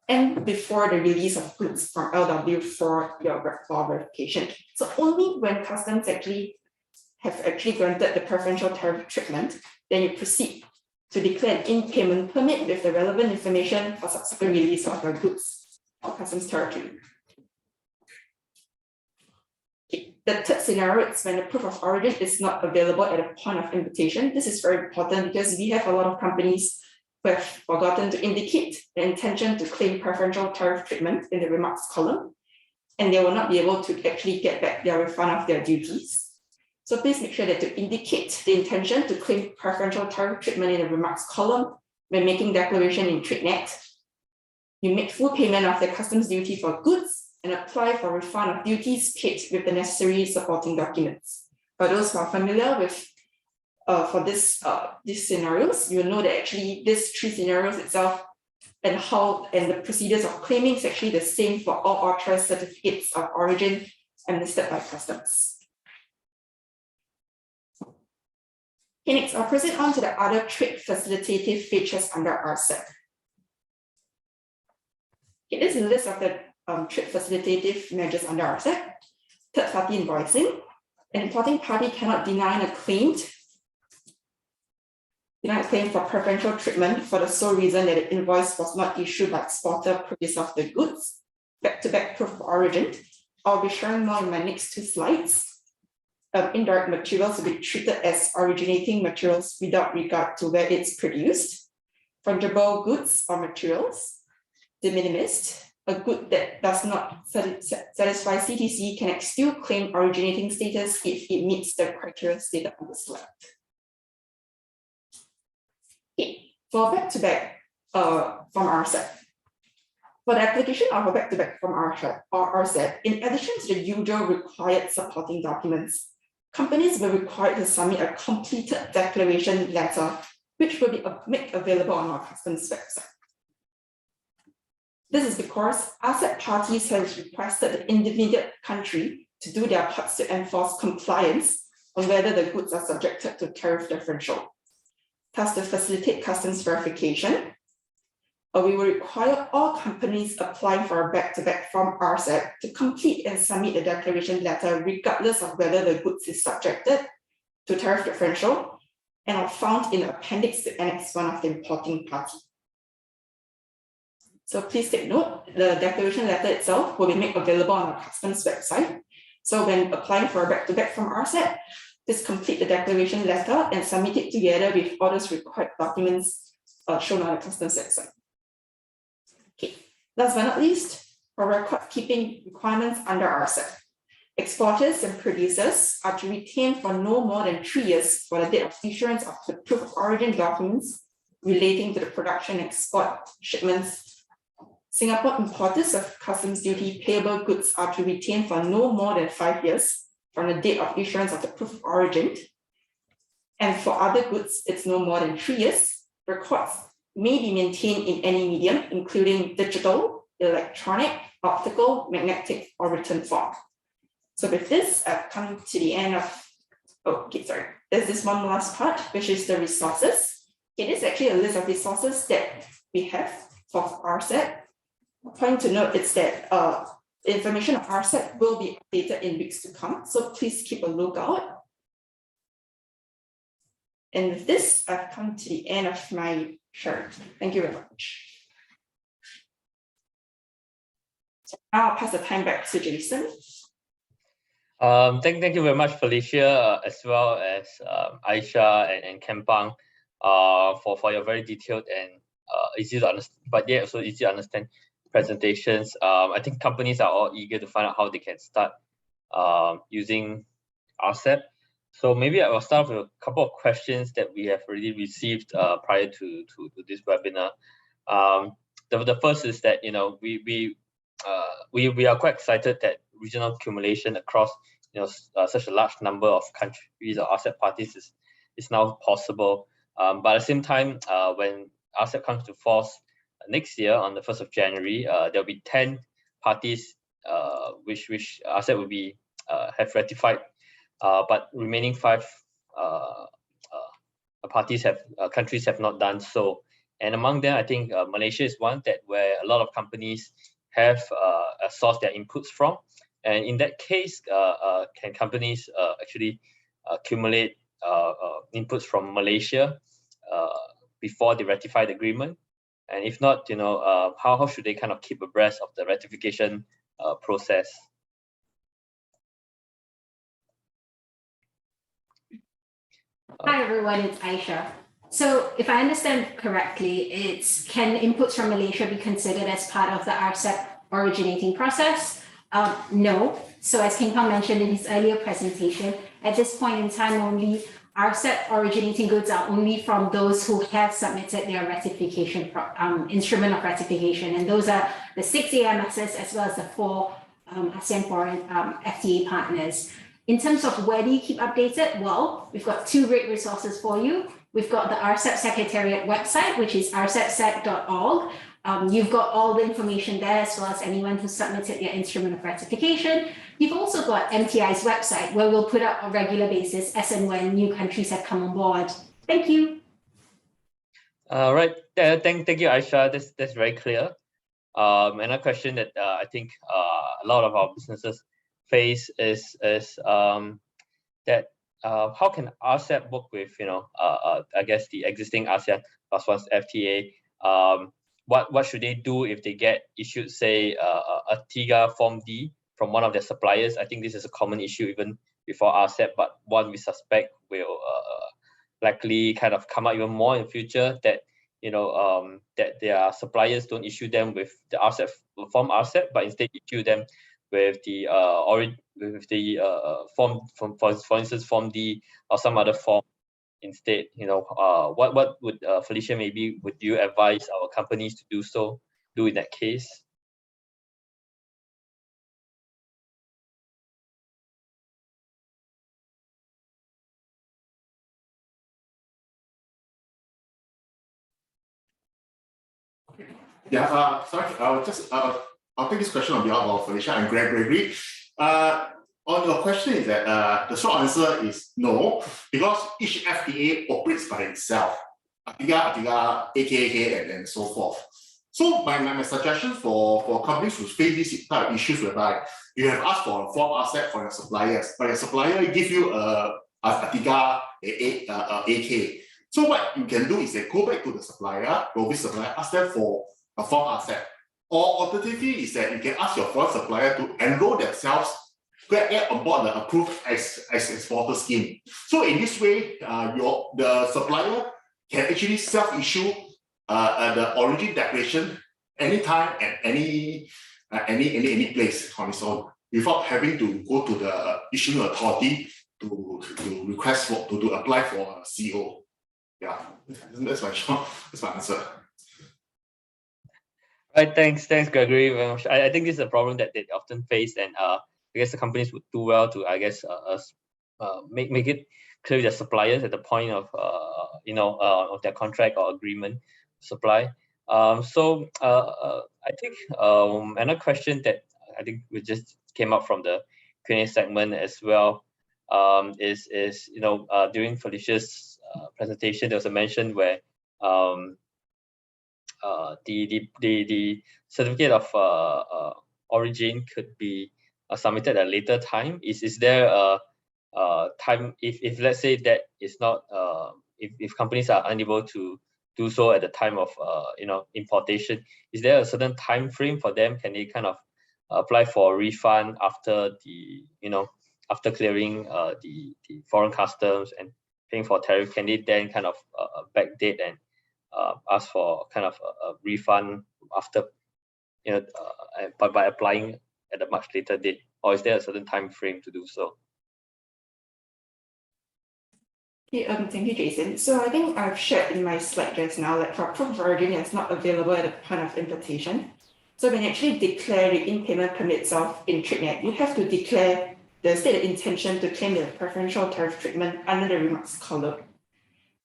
and before the release of goods from LW for your verification. So only when customs have granted the preferential tariff treatment, then you proceed to declare an in-payment permit with the relevant information for subsequent release of your goods or customs territory. Okay. The third scenario is when the proof of origin is not available at the point of invitation. This is very important because we have a lot of companies who have forgotten to indicate the intention to claim preferential tariff treatment in the remarks column, and they will not be able to actually get back their refund of their duties. So please make sure that to indicate the intention to claim preferential tariff treatment in the remarks column when making declaration in TradeNet. You make full payment of the customs duty for goods and apply for refund of duties paid with the necessary supporting documents. For those who are familiar with for these scenarios, you know that actually these three scenarios itself and the procedures of claiming is actually the same for all authorized certificates of origin administered by customs. Okay, next I'll proceed on to the other trade facilitative features under RCEP. Okay, this is a list of the trade facilitative measures under RCEP. Third-party invoicing. An importing party cannot deny a claim for preferential treatment for the sole reason that the invoice was not issued by exporter previous of the goods. Back-to-back proof of origin. I'll be sharing more in my next 2 slides. Indirect materials will be treated as originating materials without regard to where it's produced. Fungible goods or materials. De minimis. A good that does not satisfy CTC can still claim originating status if it meets the criteria stated on the slide. Okay, for back-to-back from RCEP. For the application of a back-to-back from RCEP, in addition to the usual required supporting documents, companies will be required to submit a completed declaration letter, which will be made available on our customs website. This is because RCEP parties have requested the intermediate country to do their parts to enforce compliance on whether the goods are subjected to tariff differential. Thus, to facilitate customs verification, we will require all companies applying for a back-to-back from RCEP to complete and submit a declaration letter regardless of whether the goods is subjected to tariff differential and are found in the appendix to Annex 1 of the importing party. So please take note, the declaration letter itself will be made available on our customs website. So when applying for a back-to-back from RCEP, just complete the declaration letter and submit it together with all those required documents shown on the customs website. Okay, last but not least, for record keeping requirements under RCEP. Exporters and producers are to retain for no more than 3 years for the date of issuance of the proof of origin documents relating to the production and export shipments. Singapore importers of customs duty payable goods are to retain for no more than 5 years from the date of issuance of the proof of origin. And for other goods, it's no more than 3 years. Records may be maintained in any medium, including digital, electronic, optical, magnetic, or written form. So with this, I've come to the end of, there's this one last part, which is the resources. It is actually a list of resources that we have for RCEP. A point to note is that the information of RCEP will be updated in weeks to come, so please keep a lookout. And with this, I've come to the end of my sharing. Thank you very much. So now I'll pass the time back to Jason. Thank you very much, Felicia, as well as Aishah and Keng for your very detailed and easy to understand, but yet also easy to understand presentations. I think companies are all eager to find out how they can start using RCEP. So maybe I will start with a couple of questions that we have already received prior to this webinar. The first is that we are quite excited that regional accumulation across such a large number of countries or RCEP parties is now possible. But at the same time, when RCEP comes to force next year on the 1st of January, there'll be 10 parties which RCEP will be have ratified, but remaining 5 countries have not done so. And among them, I think Malaysia is one where a lot of companies have sourced their inputs from. And in that case, can companies actually accumulate inputs from Malaysia before they ratify the agreement? And if not, how should they kind of keep abreast of the ratification process? Hi everyone, it's Aishah. So if I understand correctly, can inputs from Malaysia be considered as part of the RCEP originating process? No. So as Keng mentioned in his earlier presentation, at this point in time only, RCEP originating goods are only from those who have submitted their ratification instrument of ratification, and those are the 6 AMSs as well as the 4 ASEAN foreign FTA partners. In terms of where do you keep updated? Well, we've got 2 great resources for you. We've got the RCEP Secretariat website, which is rcepsec.org. You've got all the information there, as well as anyone who submitted their instrument of ratification. You've also got MTI's website, where we'll put up on a regular basis as and when new countries have come on board. Thank you. Right. Thank you, Aishah. That's very clear. Another question that I think a lot of our businesses face is that how can RCEP work with I guess the existing ASEAN +1 FTA? What should they do if they get issued, say, a TIGA Form D from one of their suppliers? I think this is a common issue even before RCEP, but one we suspect will likely kind of come out even more in the future, that that their suppliers don't issue them with the RCEP form RCEP, but instead issue them with the form from, for instance, Form D or some other form instead. What would Felicia, maybe would you advise our companies to do in that case? Yeah, sorry, I'll take this question on behalf of Felicia and Gregory. On your question is that the short answer is no, because each FTA operates by itself. ATIGA, AK, and so forth. So my suggestion for companies who face these type of issues whereby you have asked for a form RCEP for your suppliers, but your supplier give you a ATIGA, AK. So what you can do is go back to the supplier, ask them for a form RCEP. Or alternatively is that you can ask your foreign supplier to enroll themselves, get on board the approved exporter scheme. So in this way, the supplier can actually self-issue the origin declaration anytime at any place on its own. without having to go to the issuing authority to request for to apply for a CO. Yeah, that's my answer. Right, thanks, Gregory, very much. I think this is a problem that they often face, and I guess the companies would do well to, I guess, make it clear to their suppliers at the point of of their contract or agreement supply. So I think another question that I think we just came up from the Q&A segment as well is during Felicia's presentation, there was a mention where the certificate of origin could be submitted at a later time. Is there a time if let's say that is not if companies are unable to do so at the time of importation, is there a certain time frame for them? Can they kind of apply for a refund after after clearing the foreign customs and paying for tariff? Can they then kind of backdate and ask for kind of a refund after by applying at a much later date, or is there a certain time frame to do so? Okay, thank you, Jason. So I think I've shared in my slide just now that for proof of origin is not available at the point of importation. So when you actually declare the in-payment permits of InTradeNet, you have to declare the stated intention to claim the preferential tariff treatment under the remarks column.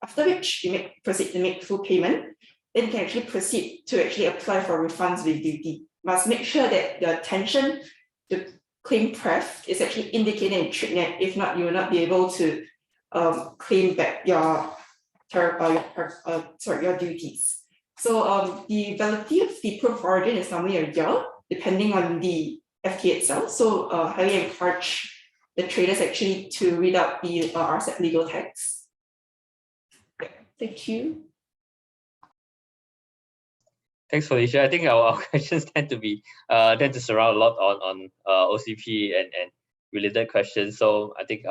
After which you proceed to make full payment, then you can actually proceed to actually apply for refunds with duty. Must make sure that your intention to claim pref is actually indicated in TradeNet. If not, you will not be able to claim back your duties. So the validity of the proof of origin is normally a year, depending on the FTA itself. So highly encourage the traders actually to read out the RCEP legal text. Thank you. Thanks, Felicia. I think our questions tend to surround a lot on OCP and related questions. So I think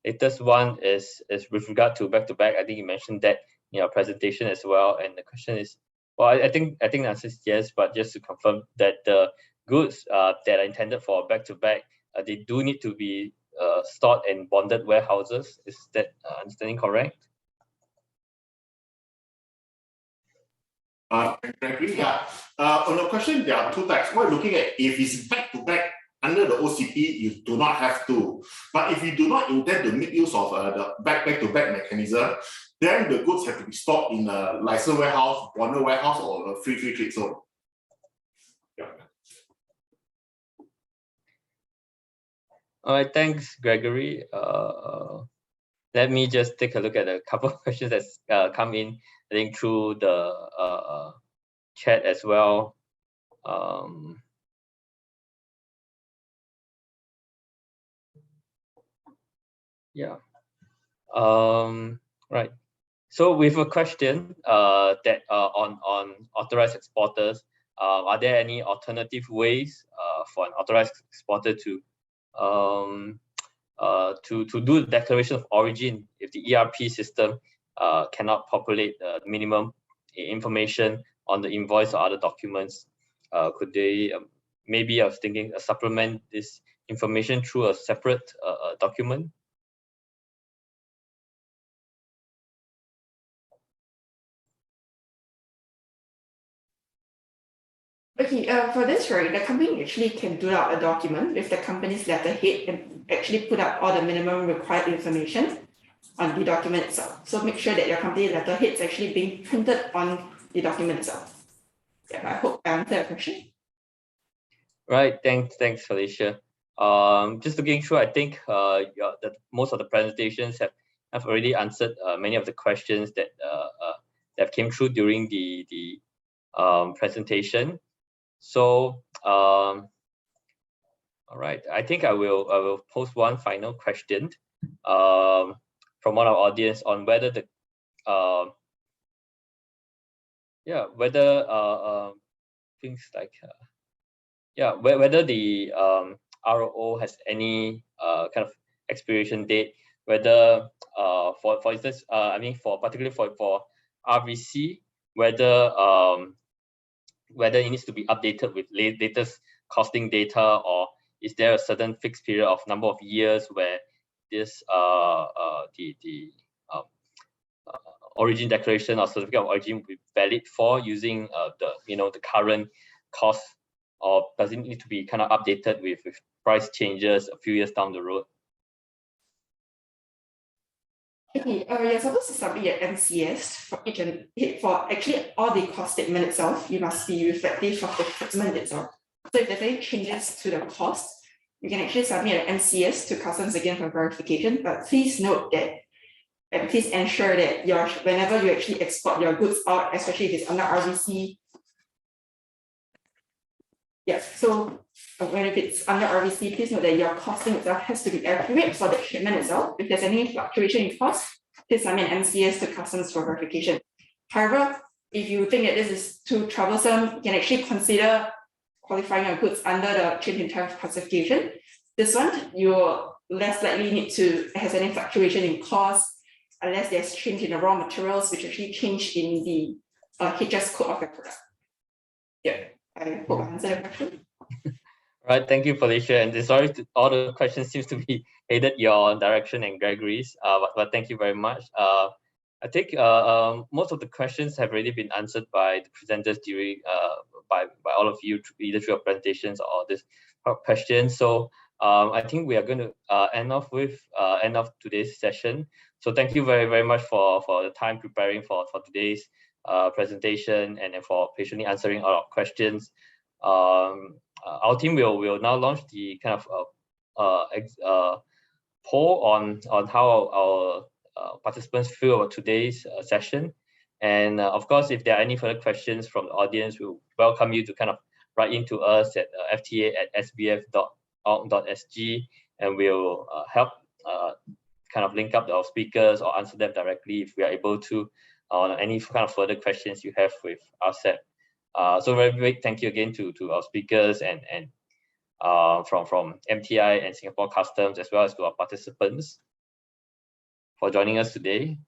latest one is with regard to back-to-back. I think you mentioned that in your presentation as well. And the question is, well, I think the answer is yes, but just to confirm that the goods that are intended for back-to-back, they do need to be stored in bonded warehouses. Is that understanding correct? Gregory, yeah. On the question, there are two types. What we're looking at, if it's back-to-back under the OCP, you do not have to. But if you do not intend to make use of the back-to-back mechanism, then the goods have to be stored in a licensed warehouse, bonded warehouse, or a free trade zone. Yeah. All right, thanks, Gregory. Let me just take a look at a couple of questions that's come in, I think, through the chat as well. Yeah. Right. So we have a question that on authorized exporters. Are there any alternative ways for an authorized exporter to do the declaration of origin if the ERP system cannot populate the minimum information on the invoice or other documents? Could they maybe I was thinking supplement this information through a separate document? Okay, for this, right, the company actually can do out a document with the company's letterhead and actually put up all the minimum required information on the document itself. So make sure that your company letterhead is actually being printed on the document itself. Yeah, I hope I answered your question. Right, thanks, Felicia. Just looking through, I think most of the presentations have already answered many of the questions that came through during the presentation. So, all right, I think I will post one final question from one of our audience on whether the things like whether the ROO has any kind of expiration date, whether for instance I mean particularly for RVC, whether it needs to be updated with latest costing data, or is there a certain fixed period of number of years where this origin declaration or certificate of origin will be valid for using the current cost, or does it need to be kind of updated with price changes a few years down the road? Okay, you're supposed to submit your MCS for actually all the cost statement itself. You must be reflective of the treatment itself. So if there's any changes to the cost, you can actually submit an MCS to customs again for verification. But please note that, and please ensure that whenever you actually export your goods out, especially if it's under RVC. Yes, so if it's under RVC, please note that your costing itself has to be accurate for the shipment itself. If there's any fluctuation in cost, please submit an MCS to customs for verification. However, if you think that this is too troublesome, you can actually consider qualifying your goods under the change in tariff classification. This one, you're less likely need to has any fluctuation in cost unless there's change in the raw materials, which actually change in the HS code of the product. Yeah. I hope I answered the question. All right, thank you, Felicia. And sorry, all the questions seems to be headed your direction and Gregory's. But thank you very much. I think most of the questions have already been answered by the presenters during by all of you, either through your presentations or this question. So I think we are going to end off today's session. So thank you very much for the time preparing for today's presentation, and then for patiently answering all our questions. Our team will now launch the kind of poll on how our participants feel about today's session. And of course, if there are any further questions from the audience, we'll welcome you to kind of write into us at fta@sbf.org.sg, and we'll help kind of link up our speakers or answer them directly if we are able to, on any kind of further questions you have with RCEP. So very big thank you again to our speakers and from MTI and Singapore Customs, as well as to our participants for joining us today.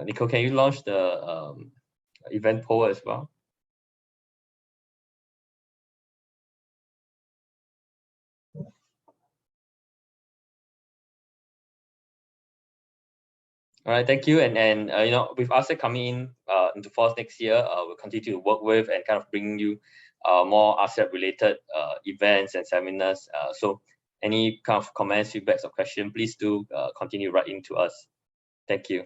Nico, can you launch the event poll as well? All right, thank you. And with RCEP coming in into force next year, we'll continue to work with and kind of bring you more RCEP related events and seminars. So any kind of comments, feedbacks, or questions, please do continue writing to us. Thank you.